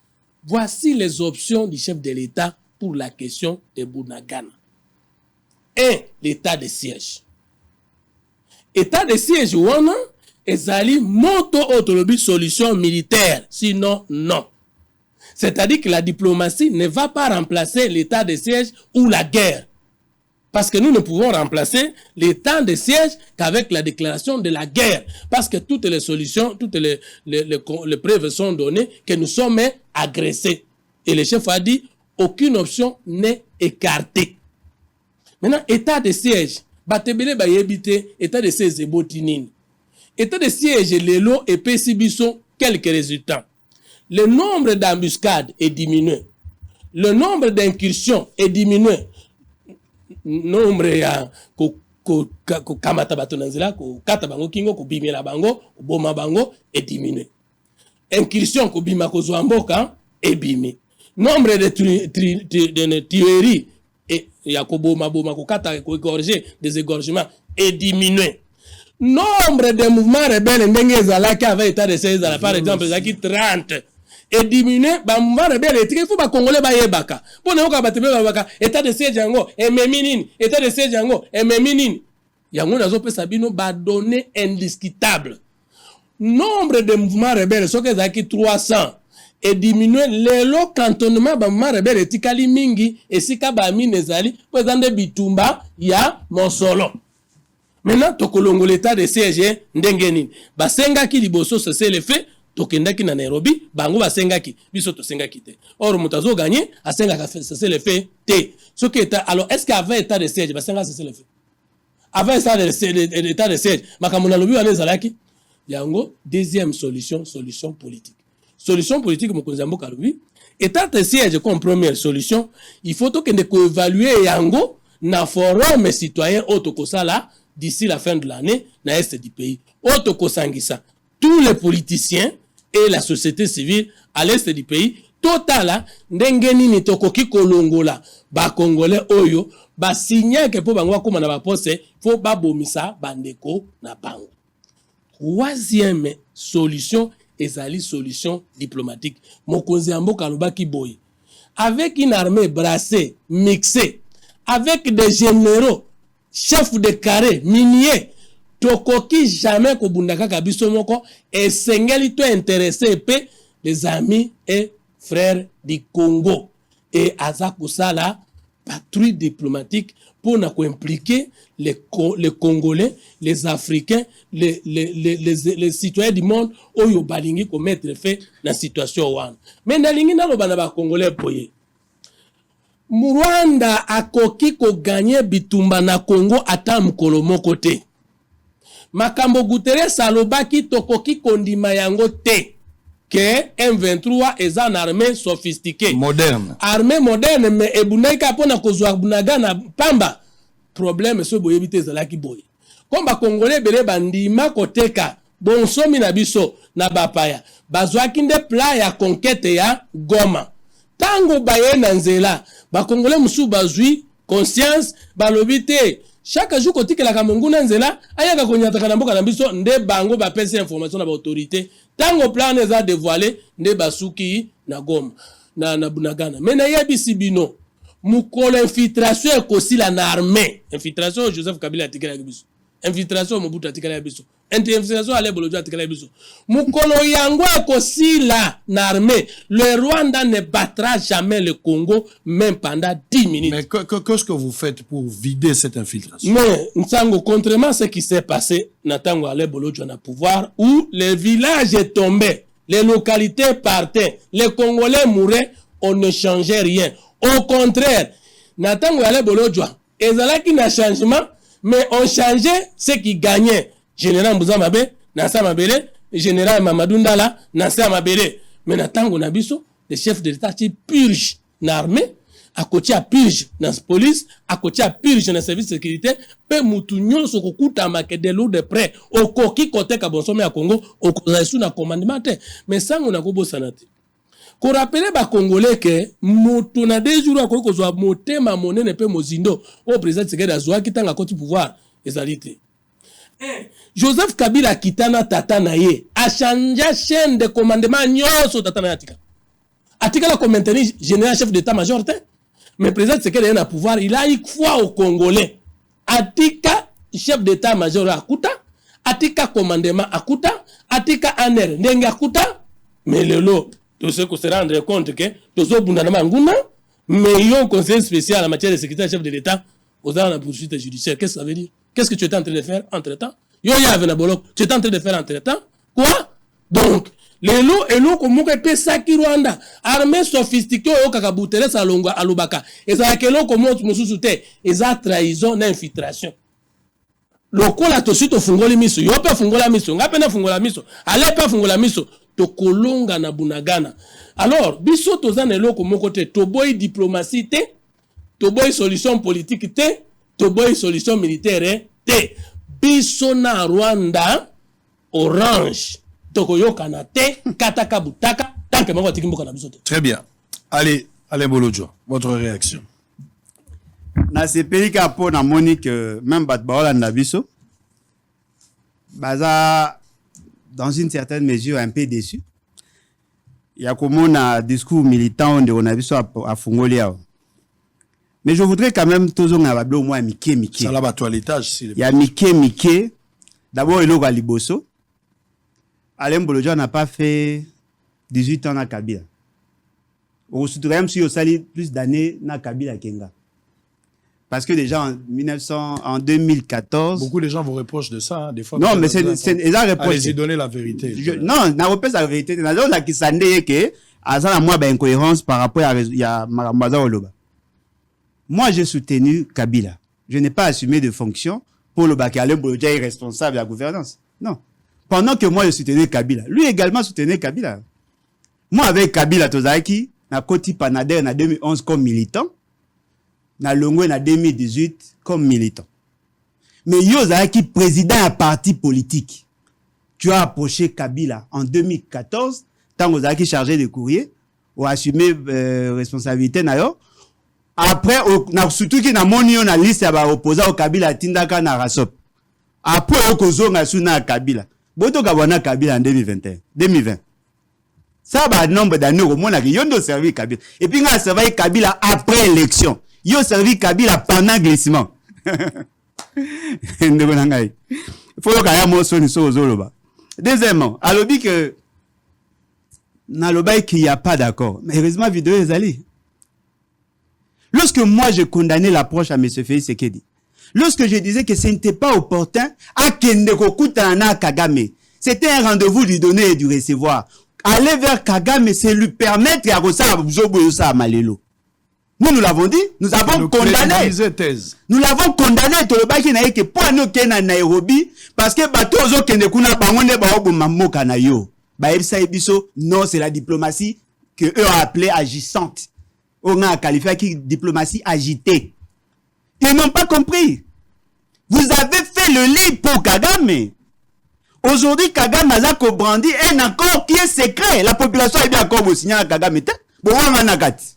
Voici les options du chef de l'État pour la question de Bunagana. 1. L'état de siège. État de siège wana ezali moto autolobie solution militaire, sinon non. C'est-à-dire que la diplomatie ne va pas remplacer l'état de siège ou la guerre. Parce que nous ne pouvons remplacer l'état de siège qu'avec la déclaration de la guerre. Parce que toutes les solutions, toutes les preuves sont données que nous sommes agressés. Et le chef a dit, aucune option n'est écartée. Maintenant, état de siège, batebele ba yebite, état de siège ebotinini. État de siège lelo et PCBisson quelques résultats. Le nombre d'embuscades est diminué. Le nombre d'incursions est diminué. Nombre ya kamata bato nanzela ko kata bango kingo ko bimela bango ko boma bango est diminué. Incursion ko bima ko zwamboka est bimé. Nombre de tueries et ya ko boma ko kata ko égorger des égorgements est diminué. Nombre de mouvements rebelles ndenge ezalaki avec état de siège par exemple ezalaki 30 et diminué ba mouvement rebelle il faut ba congolais ba yebaka pona yoka batebe ba baka état de siège yango ememinini état de siège yango ememinini yango nazo pesa bino ba données indiscutables. Nombre de mouvements rebelles soki ezalaki 300 et diminué lelo cantonnement ba mouvement rebelle etikali mingi esika ba mine ezali po ezande bitumba ya mosolo. Maintenant, tokolongo l'état de siège ndengeni. Basengaki liboso c'est le fait, tokendaki na Nairobi, bango basengaki, biso to sengaki te. Or mutazo gagné, asengaka c'est le fait te. Ce qui est alors est-ce qu'avant état de siège, basenga c'est le fait. Avant l'état de siège, makamona lobi wana ezalaki. Yango deuxième solution politique. Solution politique mokonzi mboka lobi, état de siège comme première solution, il faut tokende ko évaluer yango na forum citoyen otokosala d'ici la fin de l'année, dans l'est du pays. Otoko Sangisa, tous les politiciens et la société civile à l'est du pays, total, ndengeni ni tokoki kolongola, ba congolais oyo, ba signer que pour bangwa kuma na ba poste, faut ba bomisa bandeko na bango. Troisième solution, ezali solution diplomatique. Mokonzi mboka lobaki boye. Avec une armée brassée, mixée, avec des généraux, chef de carré, minier, tokoki jamais ko bundaka kabiso moko, et sengeli to intéressé pe les amis et frères du Congo. Et azakusala, patrouille diplomatique pour impliquer les Congolais, les Africains, les citoyens du monde, oyo balingi ko mettre fait dans la situation wana. Mais nalingi na lobana ba Congolais boye. Rwanda akoki ko gagner bitumba na Congo ata mukolo moko te. Makambo Guterres alobaki tokoki kondima yango te. Que M23 est une armée sophistiquée. Moderne. Armée moderne, mais ebunaika pona kozwa bunaga na pamba. Problème so boyebite zalaki boye. Komba Congolais bele bandima koteka. Bonsomi na biso na bapaya. Bazwaki nde pla ya conquête ya Goma. Tango baye na nzela. Ba Congolais musu bazwi conscience balobite. Chaque jour kotika la kamungu na nzela ayaka konyataka na mboka na biso nde bango ba pesa information na ba autorité. Tango plan eza dévoilé nde basuki na Goma na Bunagana. Mais na yebisi bino mukolo infiltration ekosila na armée. Infiltration Joseph Kabila atikala biso. Infiltration Mobutu atikala biso. Infiltration Ale Bolojo atikala biso. Mukolo yango ekosila na armée. Le Rwanda ne battra jamais le Congo même pendant 10 minutes. Mais qu'est-ce que vous faites pour vider cette infiltration? Mais Nsango, contrairement à ce qui s'est passé na tango Ale Bolojo na pouvoir où les villages tombaient, les localités partaient, les Congolais mouraient, on ne changeait rien. Au contraire, na tango Ale Bolojo, ezalaki na changement, mais on changeait ce qui gagnait. Général Mbuzamabe, Nasa Mabele, Général Mamadou Ndala, Nasa Mabele. Mais na tango na biso, les chefs de l'État qui purgent l'armée, à côté à purge dans la police, à côté à purge dans le service de sécurité, pe mutunyo so kokuta make de l'eau de près, au koki kote ka bonsome à Congo, au kozaïsou na commandement. Mais ça, on a kobo sanate. Qu'on rappelle ba Congolais que mutu na des jours à quoi qu'on soit moté ma monnaie ne peut mozindo au président Tshisekedi azwa kitanga côté pouvoir ezalité. Joseph Kabila kitana tata na ye a changé chaîne de commandement nyoso tata na atika. Atika la comme maintenir général chef d'état-major te. Mais président Tshisekedi a pouvoir, il a eu foi aux Congolais. Atika chef d'état-major akuta, atika commandement akuta, atika aner ndenge akuta, mais le lot tout ce qu'on se rendre compte que tous les gens mais il y a un conseil spécial en matière de sécurité chef de l'État aux dans la poursuite judiciaire. Qu'est-ce que ça veut dire? Qu'est-ce que tu étais en train de faire entre-temps? Tu étais en train de faire entre-temps? Quoi? Donc, les lots et l'eau comme on peut ça qui Rwanda, armée sophistiquée au Kakabutere Salonga Alubaka, et ça que l'eau comme on se soutient, et ça trahison d'infiltration. lokola tosi tofungoli miso yo mpe fungola miso nga mpe na fungola miso ale mpe fungola miso tokolonga na bunagana. Alors biso toza na eloko moko te, toboyi diplomatie te, toboyi solution politique te, toboyi solution militaire te. Biso na Rwanda orange tokoyokana te kataka butaka tant que moko atiki mboka na biso te. Très bien. Allez, Alain Bolodjo, votre réaction. Na sepeli ka po na Monique même bat baola na biso baza dans une certaine mesure un peu déçu. Il y a comme un discours militant de on a vu ça à Fongolia. Mais je voudrais quand même toujours avoir au moins Mickey. Ça là bas toilettage si. Il y a Mickey. D'abord il est au Liboso. Alain Bolodjo n'a pas fait 18 ans na Kabila. Au Soutourem si au sali plus d'années na Kabila Kenga. Parce que déjà en 2014... Beaucoup de gens vous reprochent de ça, hein, des fois. Non, mais c'est la réponse. Allez-y, donner la vérité. Non, na reproche la vérité. Na la qui s'endeye que, à ça, moi, ben, incohérence par rapport à Marambaza Oloba. Moi, j'ai soutenu Kabila. Je n'ai pas assumé de fonction pour le Alain Bolodjo est responsable de la gouvernance. Non. Pendant que moi, je soutenais Kabila. Lui également soutenait Kabila. Moi, avec Kabila Tozaki, na Koti Panader, en 2011 comme militant, na Longwe na 2018 comme militant. Mais Yozaki, président d'un parti politique, tu as approché Kabila en 2014, tant Ozaki chargé de courrier, ou assumé responsabilité nayo. Après, surtout qu'il na moni na liste ya opposant au Kabila tindaka na Rasop. Après, okozonga suna Kabila. Boto kabwana Kabila en 2020. Ça va nombre d'années au monde qui yondo servi Kabila. Et puis, on a servi Kabila après élection. Yo servi Kabila pendant glissement. Deuxièmement, alobi que qu'il n'y a pas d'accord. Mais heureusement, vidéo est allée. Lorsque moi je condamnais l'approche à M. Félix Tshisekedi, lorsque je disais que ce n'était pas opportun à Kendeko Kutana Kagame, c'était un rendez-vous du donner et du recevoir. Aller vers Kagame, c'est lui permettre à Rosa Zoboyosa à Malelo. Nous l'avons dit, nous avons condamné. Nous l'avons condamné, Tolobaki na yeke pour nous kena Nairobi, parce que batozo kende kuna bangonde baobo mamoka na yo. Ba ebisa ebiso, non, c'est la diplomatie que eux ont appelée agissante. On a qualifié qui diplomatie agitée. Ils n'ont pas compris. Vous avez fait le lit pour Kagame. Aujourd'hui, Kagame a brandi un accord qui est secret. La population est bien encore au signal à Kagame. Bon, on a nakati.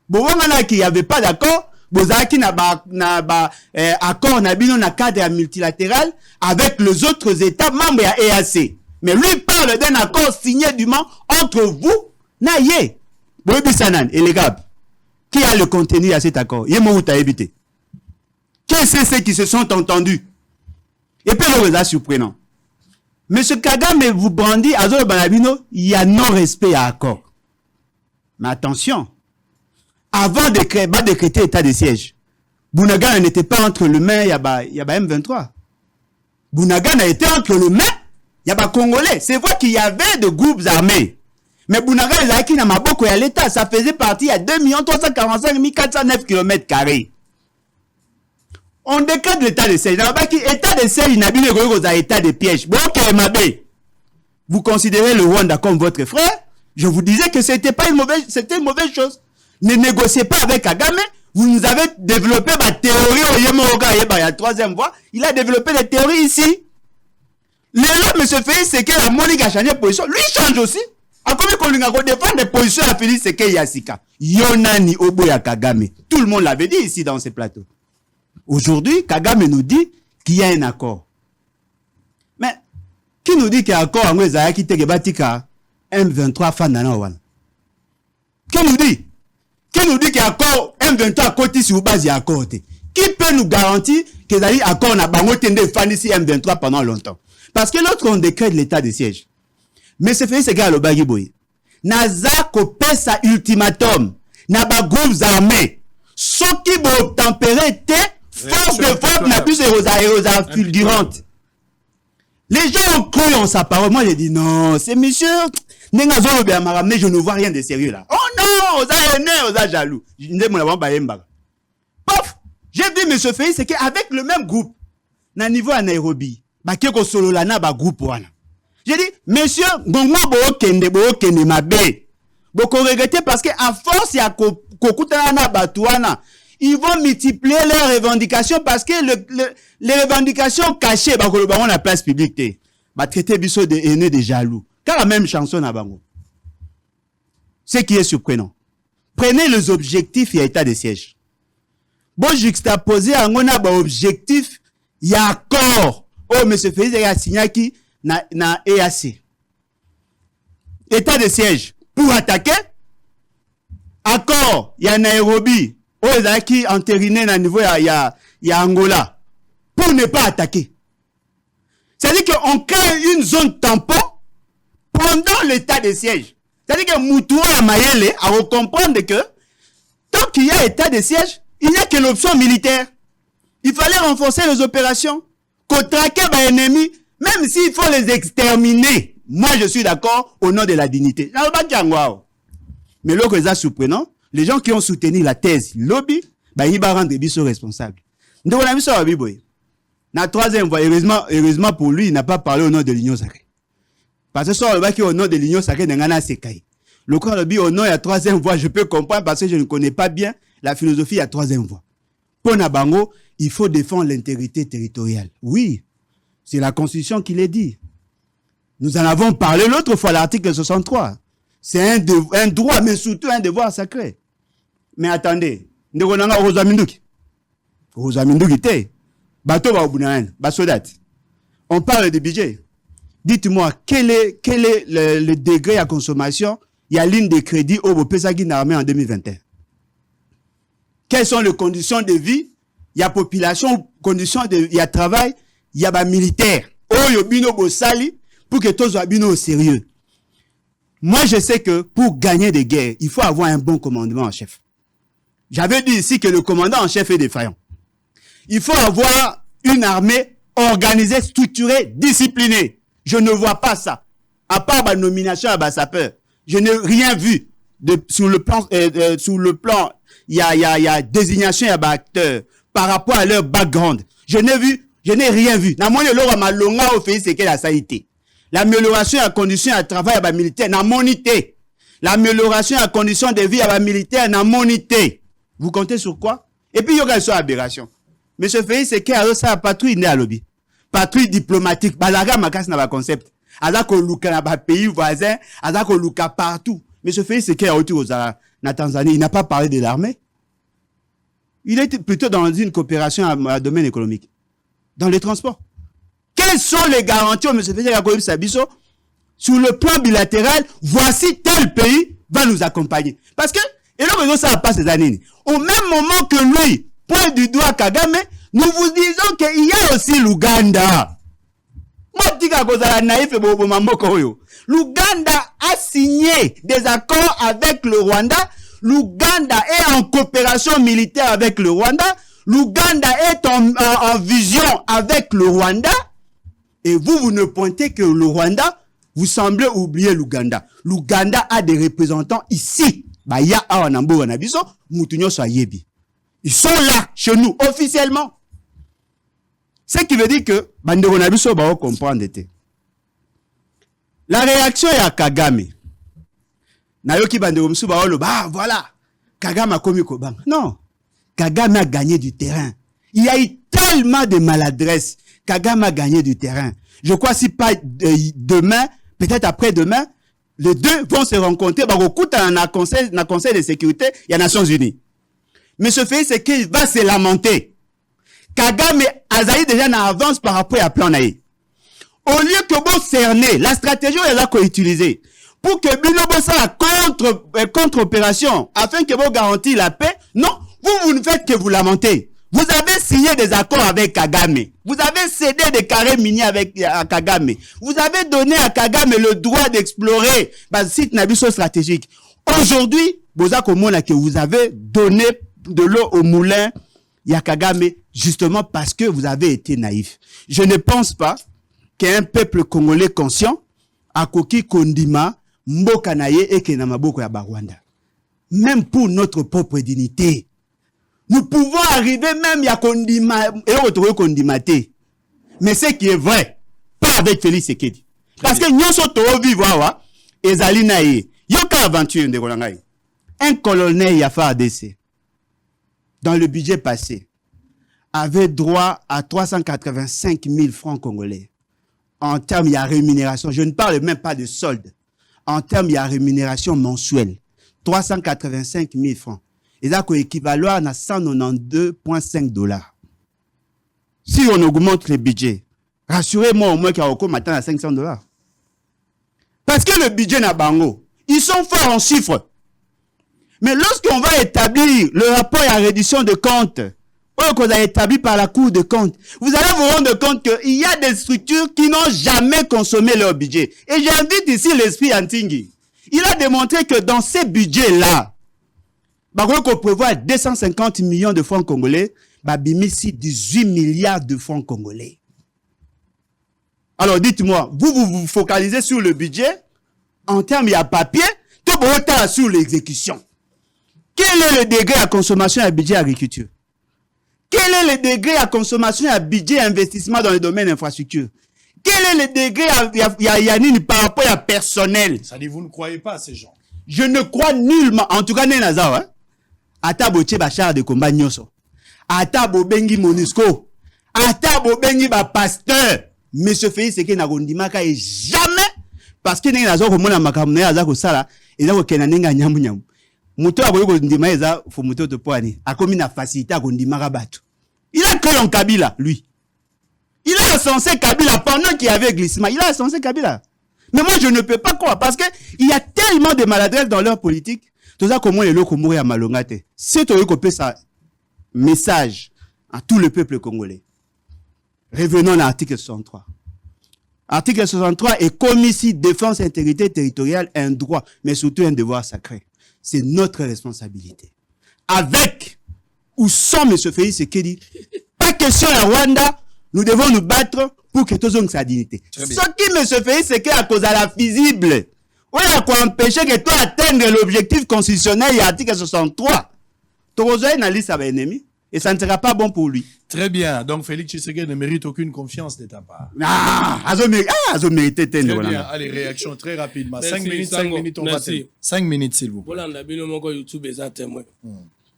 Bon, qui avait pas d'accord, Bozaki n'a accord na cadre multilatéral avec les autres États membres à EAC. Mais lui parle d'un accord signé dûment entre vous, Naye, Bobi Sanan et les Gab. Qui a le contenu à cet accord? Yemo t'a évité. Qu'est-ce que c'est qui se sont entendus? Et puis le résultat surprenant. Monsieur Kagame vous brandit à Zolo Banabino, il y a non-respect à accord. Mais attention. Avant de décréter état de siège, Bounagana n'était pas entre le main, il y a M23. Bounagana était entre le main, il y a Congolais. C'est vrai qu'il y avait de groupes armés. Mais Bounagana, qui n'a pas beaucoup à l'État, ça faisait partie à 2 345 409 km². On décrète l'état de siège. L'état de siège, il n'a pas état de piège. Bon, vous considérez le Rwanda comme votre frère, je vous disais que c'était une mauvaise chose. Ne négociez pas avec Kagame. Vous nous avez développé ma théorie au Yemoga, il y a troisième voie. Il a développé des théories ici. Le là, M. Félix, c'est que la Monique a changé de position. Lui, il change aussi. A combien qu'on lui a défendu des positions à Félix, c'est qu'il y a Sika. Yonani Oboya Kagame. Tout le monde l'avait dit ici dans ce plateau. Aujourd'hui, Kagame nous dit qu'il y a un accord. Mais, qui nous dit qu'il y a un accord en Wezaya qui te gebatika M23 Fandana Wana? Qui nous dit? Qui nous dit qu'il y a accord M23 à côté sur base il y a accord? Qui peut nous garantir qu'il y a un accord na bango tende fan ici M23 pendant longtemps? Parce que lorsqu'on décrète l'état de siège, mais c'est fait ce gars le bagiboy. Naza kopesa ultimatum na ba groupes armés. Ce qui vont tempérer force de frappe n'a plus aux fulgurantes. Les gens ont cru en sa parole. Moi, j'ai dit non, c'est monsieur. Je ne vois rien de sérieux là. Oh non, aux a jaloux. Pof, j'ai vu M. Félix, c'est qu'avec le même groupe, na niveau à Nairobi baké ko solola na ba groupe wana. Je dis monsieur ngongwa bo kende mabe. Boko regretter parce que à force ya kokutana na batuana, ils vont multiplier leurs revendications parce que les revendications cachées ba ko le bango na place publique ba traiter biso de haineux, de jaloux. Car la même chanson na bango. Ce qui est surprenant. Prenez les objectifs et état de siège. Bon juxtaposer à un objectif, il y a accord. Oh, monsieur Félix, il y a signé qui na EAC. État de siège pour attaquer. Accord, il y a Nairobi. Oh, il y a qui entériné na niveau, il y a Angola. Pour ne pas attaquer. C'est-à-dire qu'on crée une zone tampon pendant l'état de siège. C'est-à-dire que Moutoua Mayele a comprendre que tant qu'il y a état de siège, il n'y a que l'option militaire. Il fallait renforcer les opérations, contraquer les ennemis, même s'il faut les exterminer. Moi, je suis d'accord au nom de la dignité. Mais là, que ça surprenant, les gens qui ont soutenu la thèse lobby, ils vont rendre Bisso responsable. Donc, on a vu ça à Biboy. La troisième fois, heureusement pour lui, il n'a pas parlé au nom de l'Union sacrée. Parce que ça, le baki au nom de l'Union sacrée, n'engana sekai. Le corps le au nom de la troisième voie, je peux comprendre parce que je ne connais pas bien la philosophie de la troisième voie. Pour Nabango, il faut défendre l'intégrité territoriale. Oui, c'est la Constitution qui l'a dit. Nous en avons parlé l'autre fois, l'article 63. C'est un droit, mais surtout un devoir sacré. Mais attendez, on parle de budget. Dites-moi, quel est le degré à consommation? Il y a ligne de crédit au Pesagui armée en 2021. Quelles sont les conditions de vie? Il y a population, conditions de, il y a travail, il y a militaire. Oh, yo bino bosali, pour que tous soient bino au sérieux. Moi, je sais que pour gagner des guerres, il faut avoir un bon commandement en chef. J'avais dit ici que le commandant en chef est défaillant. Il faut avoir une armée organisée, structurée, disciplinée. Je ne vois pas ça. À part ma nomination à sapeur, je n'ai rien vu sur le plan, il y a désignation à acteurs par rapport à leur background. Je n'ai rien vu. Na moni loro malonga au pays c'est que la sanité. L'amélioration à conditions de travail à militaire na monité. L'amélioration à conditions de vie à militaire na monité. Vous comptez sur quoi? Et puis il y aura une aberration. Monsieur Félix c'est que ça patrouille né à lobby. Patrouille diplomatique, balaga makas na ba concept. Azako luka na ba pays voisin, azako luka partout. Monsieur Félix c'est qu'il y a autour na Tanzanie, il n'a pas parlé de l'armée. Il était plutôt dans une coopération à domaine économique. Dans les transports. Quelles sont les garanties, monsieur Félix Sabiso, sur le plan bilatéral, voici tel pays va nous accompagner. Parce que, et là, ça passe ces années. Au même moment que lui pointe du doigt Kagame, nous vous disons qu'il y a aussi l'Ouganda. L'Ouganda a signé des accords avec le Rwanda. L'Ouganda est en coopération militaire avec le Rwanda. L'Ouganda est en vision avec le Rwanda. Et vous ne pointez que le Rwanda. Vous semblez oublier l'Ouganda. L'Ouganda a des représentants ici. Ils sont là, chez nous, officiellement. Ce qui veut dire que, comprendre. La réaction est à Kagame. Voilà, Kagame a commis Kobang. Non, Kagame a gagné du terrain. Il y a eu tellement de maladresse. Kagame a gagné du terrain. Je crois si pas demain, peut-être après-demain, les deux vont se rencontrer. Dans le conseil de sécurité, il y a Nations Unies. Mais ce fait, c'est qu'il va se lamenter. Kagame a déjà en avance par rapport à plan Naï. Au lieu que vous cerner, la stratégie est là qu'on utilise. Pour que Binobo soit la contre-opération, afin que vous garantissiez la paix, non, vous ne faites que vous lamenter. Vous avez signé des accords avec Kagame. Vous avez cédé des carrés miniers avec Kagame. Vous avez donné à Kagame le droit d'explorer le site Nabiso stratégique. Aujourd'hui, vous avez donné de l'eau au moulin à Kagame, justement parce que vous avez été naïf. Je ne pense pas qu'un peuple congolais conscient a koki kondima mboka naye et kenamaboko ya Rwanda. Même pour notre propre dignité. Nous pouvons arriver même à kondima et retrouver kondimate. Mais ce qui est vrai, pas avec Félix Sekedi. Parce que nous sommes tous vivants, et Zalina y yoka aventure de Rolangai. Un colonel Yafa ADC, dans le budget passé, avait droit à 385 000 francs congolais. En termes de rémunération, je ne parle même pas de solde. En termes de rémunération mensuelle, 385 000 francs. Et ça équivalent à 192,5 $. Si on augmente le budget, rassurez-moi au moins qu'il y a encore maintenant à 500 $. Parce que le budget n'a bango, ils sont forts en chiffres. Mais lorsqu'on va établir le rapport à réduction de comptes, qu'on a établi par la Cour de comptes, vous allez vous rendre compte qu'il y a des structures qui n'ont jamais consommé leur budget. Et j'invite ici l'esprit Antingui. Il a démontré que dans ces budgets-là, qu'on prévoit 250 millions de francs congolais, ici 18 milliards de francs congolais. Alors dites-moi, vous vous focalisez sur le budget, en termes de papier, tout le sur l'exécution. Quel est le degré à consommation à budget agriculture? Quel est le degré à consommation à budget investissement dans le domaine infrastructure? Quel est le degré à Yanine par rapport à personnel? Ça dit, vous ne croyez pas à ces gens? Je ne crois nullement. En tout cas, Nénazao, hein? Atabo Tchébachar de combat Nyoso. Atabo Bengi Monusco. Atabo Bengi ba pasteur. Monsieur Félix Sekedi na Rondimaka et jamais, parce que Nénazao komona makamune azako sala, et zako kenanenga nyamu nyamu. Muto aboyo ndima eza fo muto to poani akomi na facilité a kondimaka bato. Il a créé un Kabila lui. Il a censé Kabila pendant qu'il y avait glissement. Il a censé Kabila. Mais moi je ne peux pas croire parce que il y a tellement de maladresses dans leur politique. Tout ça comment les locaux mourent à Malongate. C'est au lieu ça message à tout le peuple congolais. Revenons à l'article 63. Article 63 est comme ici défense intégrité territoriale un droit mais surtout un devoir sacré. C'est notre responsabilité. Avec ou sans M. Félix Sekedi, pas question à Rwanda, nous devons nous battre pour que tous aient sa dignité. Ce qui M. Félix Sekedi à cause de la visible, on a quoi empêcher que toi atteindre l'objectif constitutionnel et l'article 63. Tu as une liste avec ennemi et ça ne sera pas bon pour lui. Très bien. Donc Félix Tshisekedi ne mérite aucune confiance de ta part. Ils ont mérité. Très bien. Allez, réaction très rapidement. 5 minutes, on va terminer. 5 minutes, s'il vous plaît. Voilà, on a YouTube est témoin.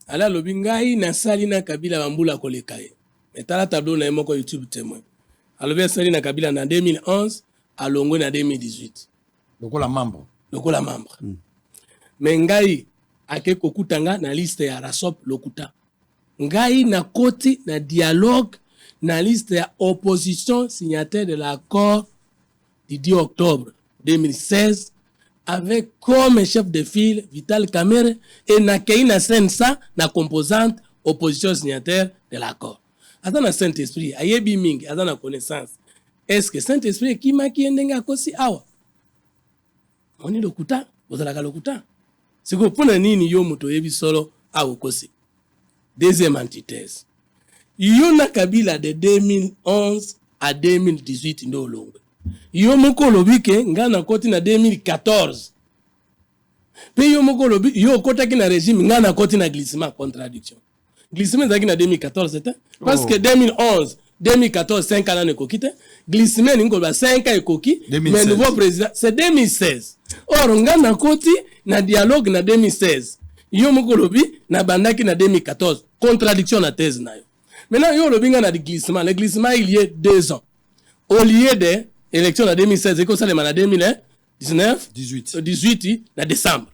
Alors, le bingai na salina Kabila bambula kolekaye. Mais t'as la tableau na moko YouTube témoin. Alors, bien salina Kabila en 2011, à Longo en 2018. Donc la membre. Mais ngai ake kokutanga na liste ya Rasop Lokuta. Ngai na koti na dialogue na liste ya opposition signataire de l'accord du 10 octobre 2016 avec comme chef de file Vital Kamerhe et na keina sensa na composante opposition signataire de l'accord. Ata na Saint-Esprit ayebi mingi ata na connaissance. Est-ce que Saint-Esprit qui m'a qui ndenga kosi awa? Oni Lokuta, bozalaka Lokuta. C'est que pour nini yo moto yebi solo awa kosi. Deuxième antithèse. Yona Kabila de 2011 à 2018 ndo longo. Yo moko lobike ngana koti na 2014. Pe yo moko lobi yo kota ki na régime ngana koti na glissement contradiction. Glissement zaki na 2014 c'était parce que 2011 2014 5 ans ekokite glissement ningo ba 5 ans ekoki mais nouveau président c'est 2016. Or ngana koti na dialogue na 2016. Yo moko lobi na bandaki na 2014 contradiction na thèse na yo. Maintenant yo lobi ngana di glissement le glissement il y a 2 ans. Au lieu de élection en 2016 et que ça les en 2019 18 na décembre.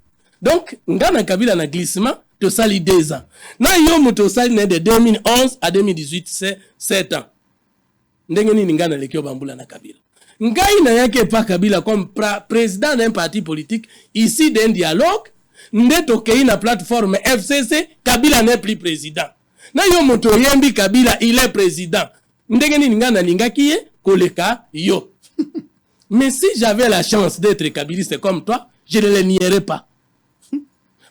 Donc ngana Kabila na glissement to sali 2 ans. Na yo moto sali de 2011 à 2018 c'est 7 ans. Ndenge nini ngana lekio bambula na Kabila. Ngai na yake pa Kabila comme président d'un parti politique ici d'un dialogue ndeto kei na plateforme FCC Kabila n'est plus président. Na yo moto yembi Kabila il est président. Ndenge nini ngana lingaki ye koleka yo. Mais si j'avais la chance d'être kabiliste comme toi, je ne le nierais pas.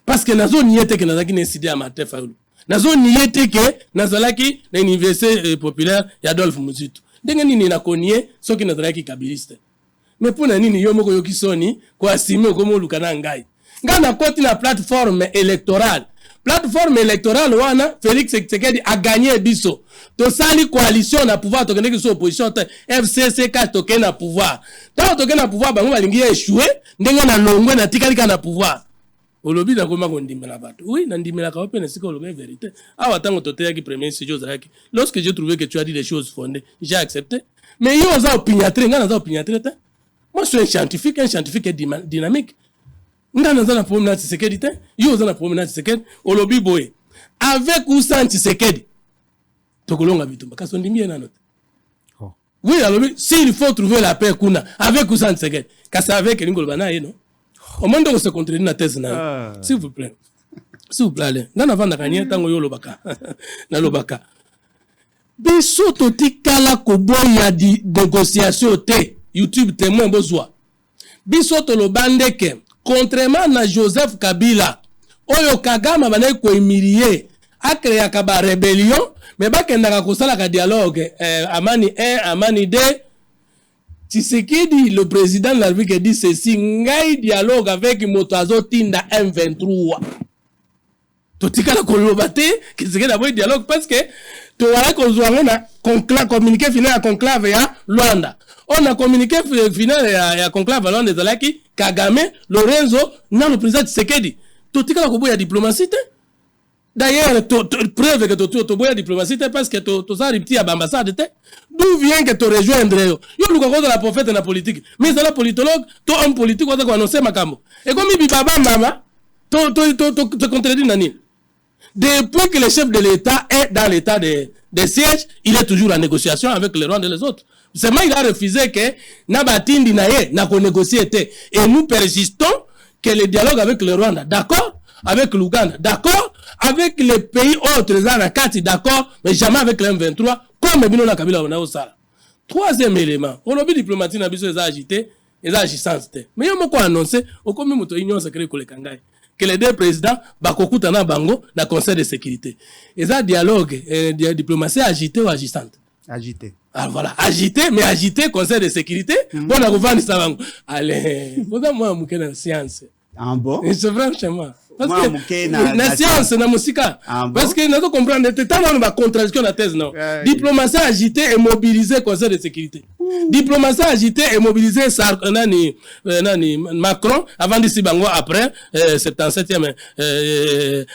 Parce que nazo niete que nazaki n'incidé à Martin Fayulu. Nazo niete que nazalaki na université populaire Adolphe Muzitu. Ndenge nini na konie soki nazalaki kabiliste. Mais pour nini yo moko yoki soni ko asime ko mo lukana ngai. Ngana koti na plateforme électorale plateforme électorale wana Félix Tshisekedi a gagné biso to sali coalition na pouvoir to kende so opposition FCC ka to kena pouvoir to kena pouvoir bango balingi échouer ndenga na longwe na tikali na pouvoir olobi na koma kondimela bato oui na ndimela ka open siko olobi vérité awa tango to teyaki premier studio zaki lorsque j'ai trouvé que tu as dit des choses fondées j'ai accepté mais yo za opiniâtre ngana za opiniâtre moi je suis un scientifique dynamique ngana za na problème na Tshisekedi te yo za na problème na Tshisekedi olobi boye avec ou sans Tshisekedi tokolonga bitumba kaso ndimie na note oui alors s'il faut trouver la paix kuna avec ou sans Tshisekedi kasa avec lingolo bana ye non au monde ko se contredire na thèse na s'il vous plaît allez ngana vanda kanye tango yo lobaka na lobaka biso totikala koboya di négociation te YouTube témoin bozwa biso tolobandeke contrairement na Joseph Kabila oyo Kagame bana ko humilier a créé ba rébellion mais bakendaka kosala ka dialogue amani 1 amani 2 Tshisekedi le président de la République dit ceci ngai dialogue avec Motazo Tinda M23 totikala koloba te Tshisekedi a dialogue parce que to wala ko zwa na conclave communiqué final à conclave ya Luanda on a communiqué final ya conclave Luanda ezalaki Kagame Lorenzo na le président Tshisekedi totikala ko boya diplomatie te d'ailleurs preuve que to boya diplomatie te parce que to ça ripti à ambassade te d'où vient que to rejoindre yo luka ko la prophète na politique mais la politologue to homme politique ko annoncer makambo et comme bibaba mama to contredire nani. Depuis que le chef de l'État est dans l'état de siège, il est toujours en négociation avec les Rwandais et les autres. Seulement, il a refusé que Nabatindi Naye n'a qu'on négocié. Et nous persistons que le dialogue avec le Rwanda, d'accord, avec l'Ouganda, d'accord, avec les pays autres, les Anakati, d'accord, mais jamais avec les M23, comme Bino na Kabila on a au Sala. Troisième élément, on a vu diplomatie na biso les agité, les agissants. Mais il y a beaucoup annoncé, au commun moto union secret que les Kangai. Que les deux présidents bakokuta na bango na conseil de sécurité. Et ça dialogue diplomatie agitée ou agissante. Agité. Ah voilà, agité mais agité conseil de sécurité. Bon na gouverner ça bango. Allez, vous moi mouké na science. Ah bon? C'est franchement parce que na science na musika. Parce que nous comprendre tant on va contradiction la thèse non. Diplomatie agitée et mobilisée conseil de sécurité. Diplomatie agitée et mobilisée Macron avant d'ici bango après 77e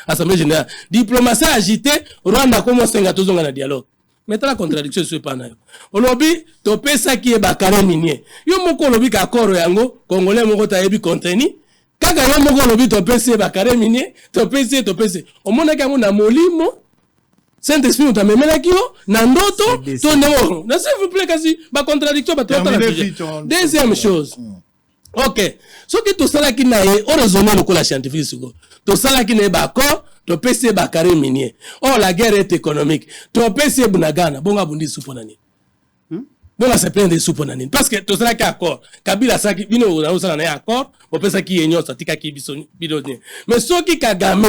assemblée générale. Diplomatie agitée Rwanda comme senga tozonga na dialogue. Maintenant la contradiction c'est pas na. Olobi to pesa qui est bakare minier. Yo moko lobi ka akoro yango congolais moko tayebi contenu. Kaka yo moko lobi to pesa bakare minier, to pesa. Omona ka na molimo Saint-Esprit nous t'amène qui na ndoto to néo. Na s'il vous plaît kasi ba contradiction ba tota la deuxième chose. OK. Ce que to sala ki na e o raisonner le la scientifique suko. To sala ki na ba accord to pesa bakare minier. Oh la guerre est économique. To pesa bunagana bonga bundi suponani. Bon, c'est plein de souponanines. Parce que tout ça qui est accord. Kabila Saki, bino, on a un accord. On peut ça qui est ça tika qui bidonné. Mais ceux qui Kagame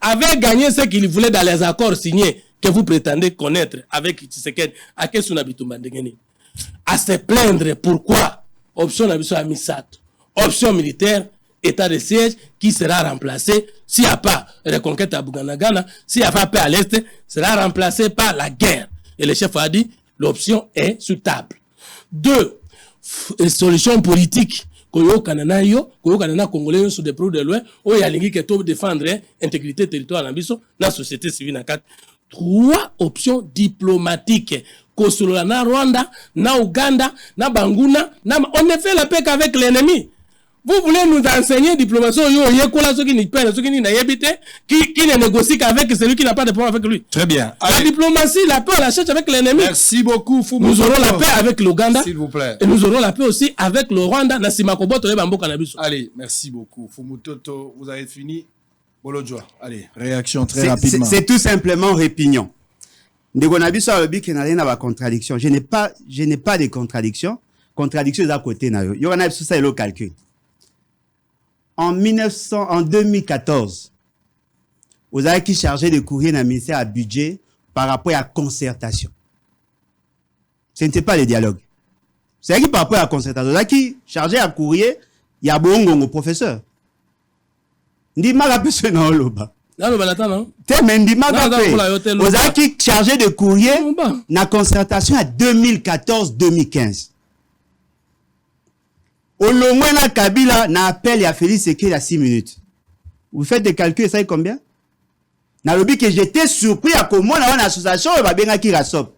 avaient gagné ce qu'ils voulaient dans les accords signés que vous prétendez connaître avec Tshisekedi, à quel son habitement de gagner. À se plaindre pourquoi option d'habitation à Misat, option militaire, état de siège qui sera remplacé s'il n'y a pas reconquête à Bouganagana, s'il n'y a pas paix à l'Est, sera remplacé par la guerre. Et le chef a dit, l'option est sur table. 2. Solution politique. Koyo kanana congolais sur des produits de loin, où il y a l'ingi qui doit défendre l'intégrité territoriale en biso, la société civile en 4. 3 options diplomatiques. Kosolola na Rwanda, na Ouganda, na Banguna, on ne fait la paix qu'avec l'ennemi. Vous voulez nous enseigner diplomatie qui ne négocie qu'avec celui qui n'a pas de problème avec lui. Très bien. La diplomatie, la paix, on la cherche avec l'ennemi. Merci beaucoup. Nous aurons la paix avec l'Ouganda. S'il vous plaît. Et nous aurons la paix aussi avec le Rwanda. Allez, merci beaucoup. Fumutoto, vous avez fini. Bolodjoa. Allez, réaction très rapidement. C'est tout simplement répignant. Contradiction. Je n'ai pas de contradiction. Contradiction à côté. Il y a ça le calcul. En 2014, vous avez qui chargé de courrier dans le ministère à budget par rapport à la concertation. Ce n'était pas le dialogue. C'est qui par rapport à la concertation. Vous avez qui chargé à courrier, il y a bon professeur. Ndi mala personne loba. Te Mendimanga fait. Ozaki chargé de courrier na concertation à 2014-2015. Olongwena Kabila na appel à Félix Sekei à 6 minutes. Vous faites des calculs, ça est combien? Na lobi que j'étais surpris à comment on a une association et va bien qui rasop.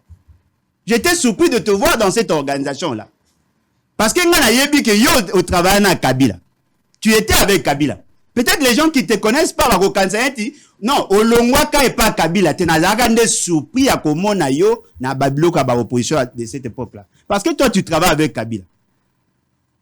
J'étais surpris de te voir dans cette organisation-là. Parce que ngana yebi que yo au travail na Kabila. Tu étais avec Kabila. Peut-être les gens qui te connaissent pas va reconnaître non, Olongwaka et pas Kabila, tu n'as pas surpris à comment na yo na Babiloko ba opposition de cette époque-là. Parce que toi tu travailles avec Kabila.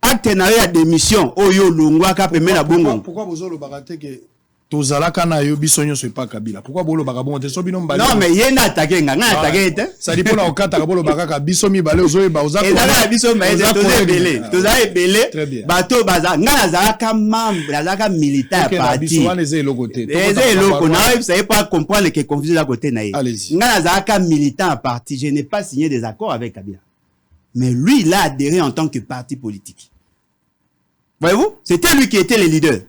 Acte na ya démission oyo Olongwaka pemé na bongo. Pourquoi vous le baraté que tozalaka na yo bisonyo c'est pas Kabila? Pourquoi bolo bakabongo te so bino mbali? Non mais yena attaqué nga attaqué te. Ça dit pour la okata bolo bakaka bisomi balé ozo ba oza. Et là biso mais tozé belé. Tozé belé. Bato baza nga nazaka membre, nazaka militaire parti. Biso les est côté. Les loko na vous savez pas comprendre que confusion à côté na. Nga nazaka militant à parti, je n'ai pas signé des accords avec Kabila. Mais lui il a adhéré en tant que parti politique. Voyez-vous? C'était lui qui était le leader.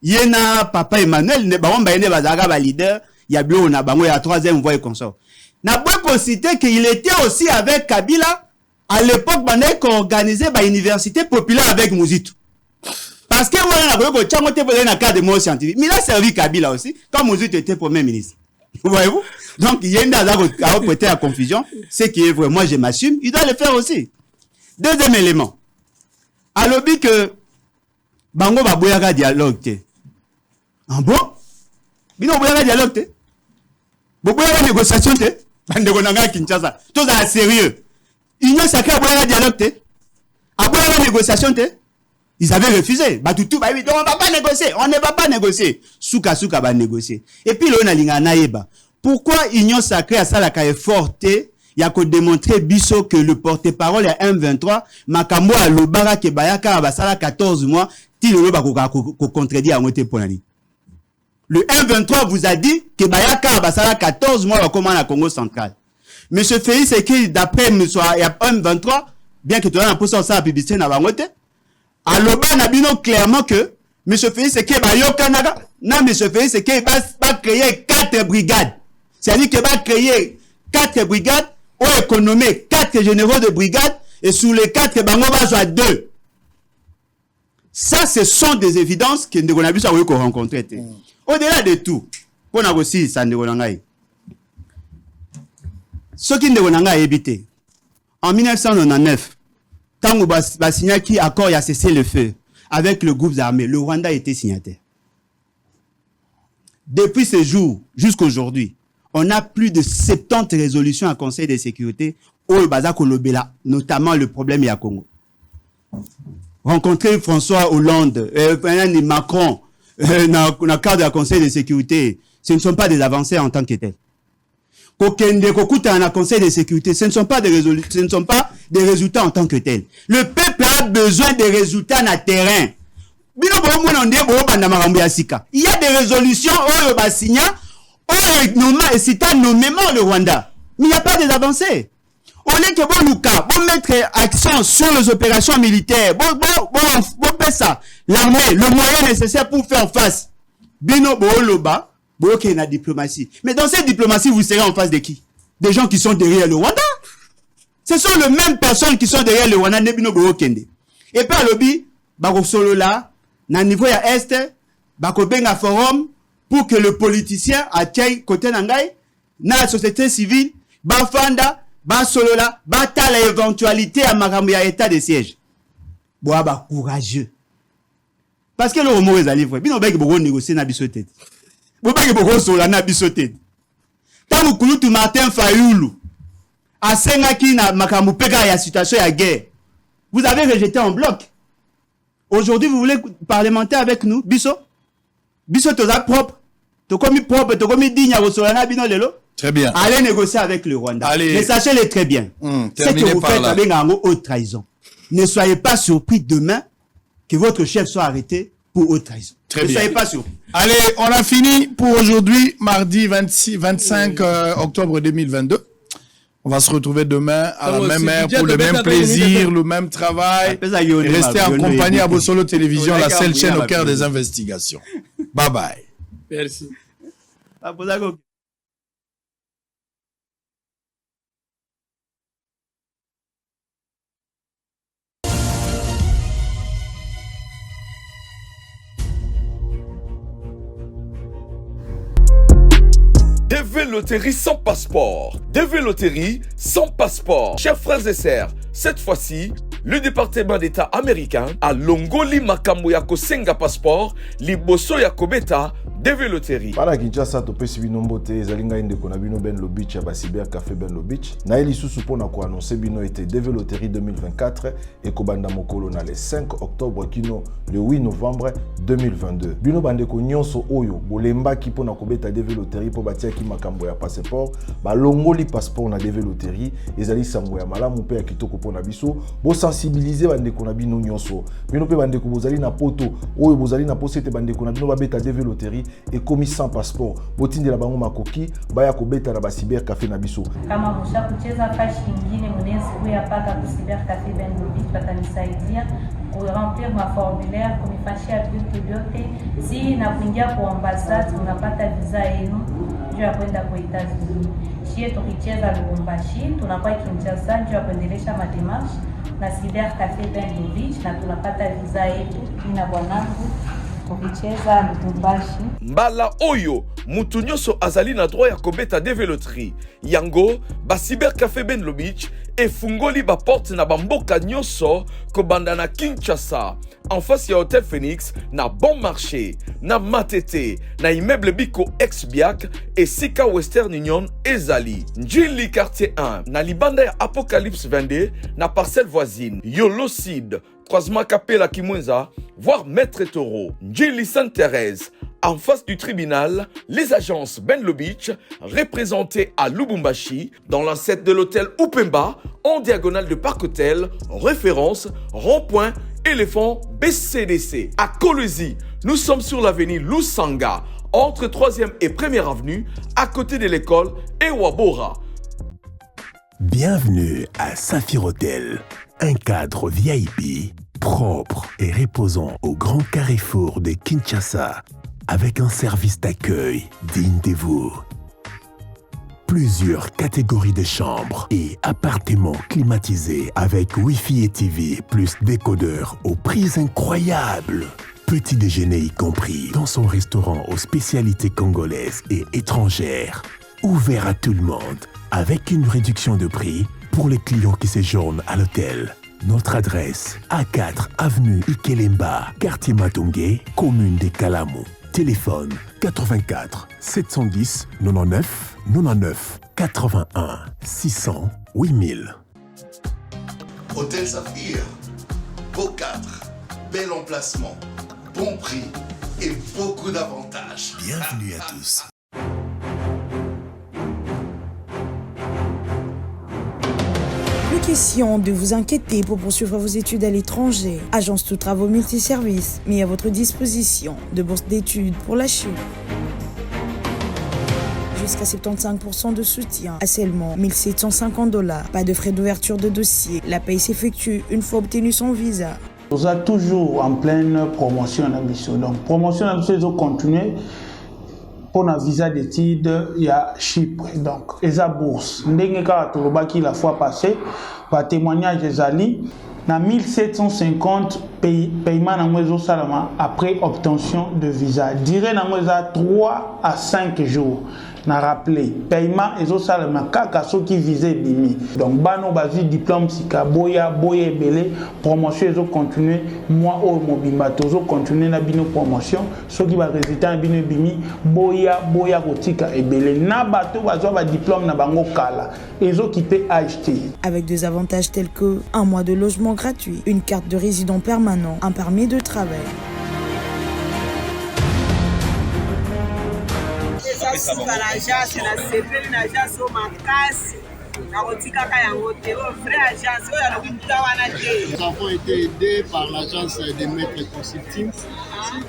Yena papa Emmanuel ne ba yene bazaka ba leader ya bio na bango ya 3e voie consort. Na pas citer qu'il était aussi avec Kabila à l'époque bané qu'on organisait ba université populaire avec Muzitu. Parce que moi na ko chango te bolé na cadre de mon scientifique. Mais il a servi Kabila aussi quand Muzitu était premier ministre. Voyez-vous? Donc yenda za ko porter la confusion, c'est qui est vrai. Moi je m'assume, il doit le faire aussi. Deuxième élément. À l'objet que bango ba boyaka dialogue te. Ah bon? Bino boyaka dialogue te. Bo boyaka négociation te. Bande konanga Kinshasa. Tout ça sérieux. Union sacrée boyaka dialogue te. A boyaka négociation te. Ils avaient refusé. Batutu ba oui, on va pas négocier. On ne va pas négocier. Souka va négocier. Et puis là on a linga naïba. Pourquoi Union sacrée a ça la caille forte? Il y a qu'à démontrer biso que le porte-parole est M23, makambo a lobara ke bayaka basala 14 mois, ti le ba ko contredire en moté ponani. Le M23 vous a dit que bayaka basala 14 mois comment à Congo central. Monsieur Félix c'est que d'après monsieur il y a M23, bien que tu as un peu ça publicité na bangote, a loba na bino clairement que monsieur Félix c'est que bayoka naga, na monsieur Félix c'est que va créer 4 brigades. C'est-à-dire que va créer 4 brigades. On a économé 4 généraux de brigade et sous les 4, bango va jouer 2. Ça, ce sont des évidences que nous avons rencontrées. Au-delà de tout, on a aussi ça. Ce qui nous a évité, en 1999, quand on a signé un accord et a cessé le feu avec le groupe armé, le Rwanda était signataire. Depuis ce jour jusqu'à aujourd'hui, on a plus de 70 résolutions à Conseil de sécurité au Bazako Lobela, notamment le problème à Congo. Rencontrer François Hollande, Macron, dans le cadre du Conseil de sécurité, ce ne sont pas des avancées en tant que telles. Kokende Kokuta dans le Conseil de sécurité, ce ne sont pas des résultats en tant que tels. Le peuple a besoin des résultats dans le terrain. Il y a des résolutions au Bassigna. Et c'est nommément le Rwanda. Mais il n'y a pas des avancées. On est que bon mettre accent sur les opérations militaires. Bon ça. L'armée, le moyen nécessaire pour faire face. Bino Booloba, Boke na diplomatie. Mais dans cette diplomatie, vous serez en face de qui? Des gens qui sont derrière le Rwanda. Ce sont les mêmes personnes qui sont derrière le Rwanda. Nebino Bookende. Et par lobby, Bako Solo là, na niveau ya Est, Bako Benga Forum, pour que le politicien atteigne côté nangai, na la société civile, bafanda, basolola, bata la éventualité à makambo ya état de siège. Boaba courageux. Parce que le homo est allé, bino beki boko négocier na bisoté. Bobeki boko sola na bisoté. Tangu kulutu Martin Fayulu, asenga ki na makambo peka ya situation ya guerre. Vous avez rejeté en bloc. Aujourd'hui, vous voulez parlementer avec nous, biso? Biso toza propre. Très bien. Allez négocier avec le Rwanda. Allez. Mais sachez-le très bien. C'est que vous faites avec un haute trahison. Ne soyez pas surpris demain que votre chef soit arrêté pour haute trahison. Très bien. Ne soyez pas surpris. Allez, on a fini pour aujourd'hui, mardi 25 octobre 2022. On va se retrouver demain à la même heure pour le même plaisir, le même travail. Restez en compagnie à Bossolo Télévision, la seule chaîne au cœur des investigations. Bye bye. Merci. DV Loterie sans passeport. DV Loterie sans passeport. Chers frères et sœurs, cette fois-ci, le département d'État américain a longoli makambo ya kosenga passeport liboso ya kobeta DV Loterie. Para Kinshasa topesi bino mbote ezali ngai ndeko na bino Ben Lobich ya Cyber Café Ben Lobich. Na elisusu pona ko annoncer bino ete DV Loterie 2024 et kobanda mokolo na le 5 octobre kino le 8 novembre 2022. Bino bandeko nyonso oyo bolembaki pona kobeta DV Loterie po batiaki makambo ya passeport, ba longoli passeport na DV Loterie ezali sango ya malamu pe ya kitoko pona biso. Bo sensibiliser bandeko na bino nyonso. Bino pe bandeko bozali na poto oyo bozali na posete bandeko na bino babeta DV Loterie et commis sans passeport. Botinde la bango makoki baya kobeta na Cyber Café na biso. Kama musha kucheza fashi ingine mnezi kuya paka Cyber Café Ben Lobich watanisaidia kuremplir maformulaire kunifashia vitu vyote. Si na kuingia kwa ambasade unapata visa yenu juu ya kwenda kwa Etats-Unis. Shie tukicheza Lubumbashi tunakuwa Kinshasa juu ya kuendelesha mademarshe na Cyber Café Ben Lobich na tunapata visa yetu ina bwanangu tukicheza Lubumbashi. Mbala oyo mutu nyonso azali na droit ya kobeta DV Loterie. Yango Cyber Café Ben Lobich efungoli ba porte na bamboka nyonso kobanda na Kinshasa en face ya Hotel Phoenix na Bon Marché na Matete na immeuble Biko ex-Biak et Sika Western Union ezali Njili quartier 1 na libanda ya Apocalypse 22 na parcelle voisine Yolocide croisement Kapela Kimwenza voire Maître Taureau Njili Sainte-Thérèse en face du tribunal, les agences Ben Lobich, représentées à Lubumbashi, dans l'ancêtre de l'hôtel Upemba, en diagonale de Parc Hôtel, référence, rond-point, éléphant, BCDC. À Kolwezi, nous sommes sur l'avenue Lusanga, entre 3e et 1er avenue, à côté de l'école Ewabora. Bienvenue à Saphir Hotel, un cadre VIP, propre et reposant au grand carrefour de Kinshasa, avec un service d'accueil digne de vous. Plusieurs catégories de chambres et appartements climatisés avec Wi-Fi et TV plus décodeur aux prix incroyables. Petit déjeuner y compris dans son restaurant aux spécialités congolaises et étrangères. Ouvert à tout le monde avec une réduction de prix pour les clients qui séjournent à l'hôtel. Notre adresse, A4 avenue Ikelemba, quartier Matongé, commune de Kalamu. Téléphone 84 710 99 99 81 600 8000. Hôtel Saphir, beau cadre, bel emplacement, bon prix et beaucoup d'avantages. Bienvenue à tous. Question de vous inquiéter pour poursuivre vos études à l'étranger. Agence Tout Travaux Multiservices met à votre disposition de bourses d'études pour la Chine. Jusqu'à 75% de soutien à seulement $1 750. Pas de frais d'ouverture de dossier. La paye s'effectue une fois obtenu son visa. Nous sommes toujours en pleine promotion à Bissau. Donc, promotion à Bissau, ils continuer. Pour un visa d'études, il y a Chypre. Donc, et la bourse. La fois passée, par témoignage des Ali, na 1750 paiements après obtention de visa. Durée na 3 à 5 jours. Na rappelé paiement et salama kaka so qui visait bimi. Donc bano bazi diplôme sika boya belé promotion et continuer moi au mobimba tozo continuer na bino promotion so qui va résultat bino bimi boya rotika et belé na bato bazo ba diplôme na bango kala et zo qui peut acheter avec des avantages tels que un mois de logement gratuit, une carte de résident permanent, un permis de travail. Suka na agence na sepeli na agence o makasi Nous avons été aidés par l'agence des maîtres consulting.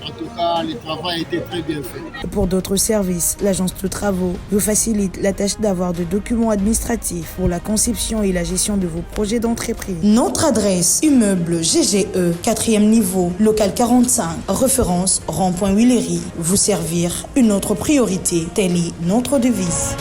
En tout cas, le travail a été très bien fait. Pour d'autres services, l'agence de travaux vous facilite la tâche d'avoir de documents administratifs pour la conception et la gestion de vos projets d'entreprise. Notre adresse, immeuble GGE, 4e niveau, local 45, référence rond-point Willery. Vous servir une autre priorité, telle est notre devise.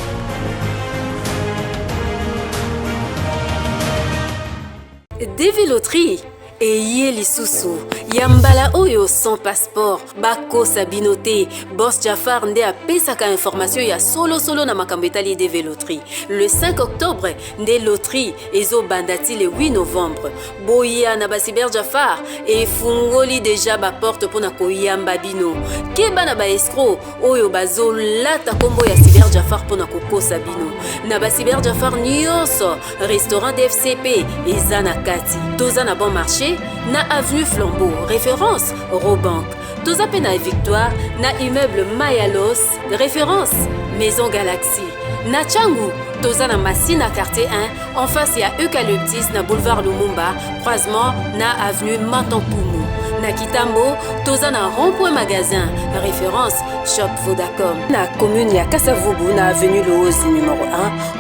Dévéloterie eye lisusu yambala oyo sans passeport bakosa bino te. Boss Jafar nde apesaka information ya solo na makambo etali de véloterie. Le 5 octobre nde loterie ezobanda ti le 8 novembre. Boya na basiber Jafar efungoli deja baporte mpona koyamba bino. Keba na baescro oyo bazolata kombo ya Cyber Jafar mpona kokosa bino. Na basiber Jafar nyonso restaurant DFCP eza na kati. Toza na bon marché na avenue Flambeau, référence Robank. Toza pe na Victoire, na immeuble Mayalos, référence Maison Galaxy. Na Tchangu, toza na Massina quartier 1, en face ya Eucalyptus na boulevard Lumumba, croisement na avenue Matampumu. Na Kitambo, toza na rond-point magasin, référence Shop Vodacom. Na commune ya Kasavubu na avenue Loose numéro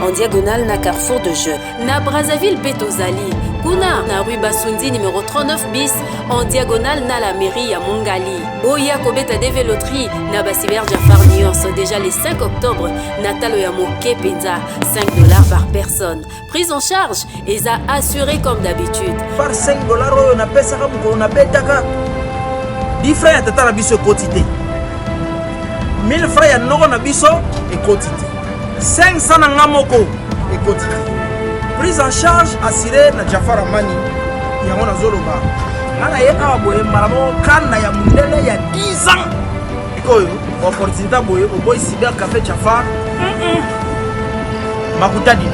1, en diagonale na Carrefour de Jeux. Na Brazzaville Petozali, kuna na rue Basundi numéro 39 bis, en diagonale na la mairie ya Mongali. Boya kobeta de véloterie na basiber Jafar nyonso déjà le 5 octobre, natalo ya moke penza, $5 par personne. Prise en charge eza assurée comme d'habitude. Par $5 oyo na pesa ka mukolo na betaka. 10 francs ya tata na biso quantité. 1000 francs ya noko na biso et quantité. 500 na ngamoko et quantité. Prise en charge assurée na Jafar Amani yango na zoloba. Ngana ye awa boye maramo kana ya mundele ya 10 ans. Ikoyo opportunité boye oboy Cyber Café Jafar. Makutadi.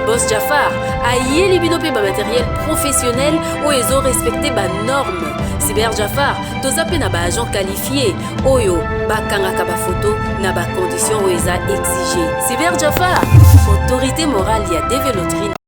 Boss Jafar a yeli bino pe ba matériel professionnel ou ils ont respecté ba normes. Cyber Jafar toza pe na ba agent qualifié oyo bakangaka ba photo na ba conditions où ils a exigé. Cyber Jafar autorité morale ya dévéloterie.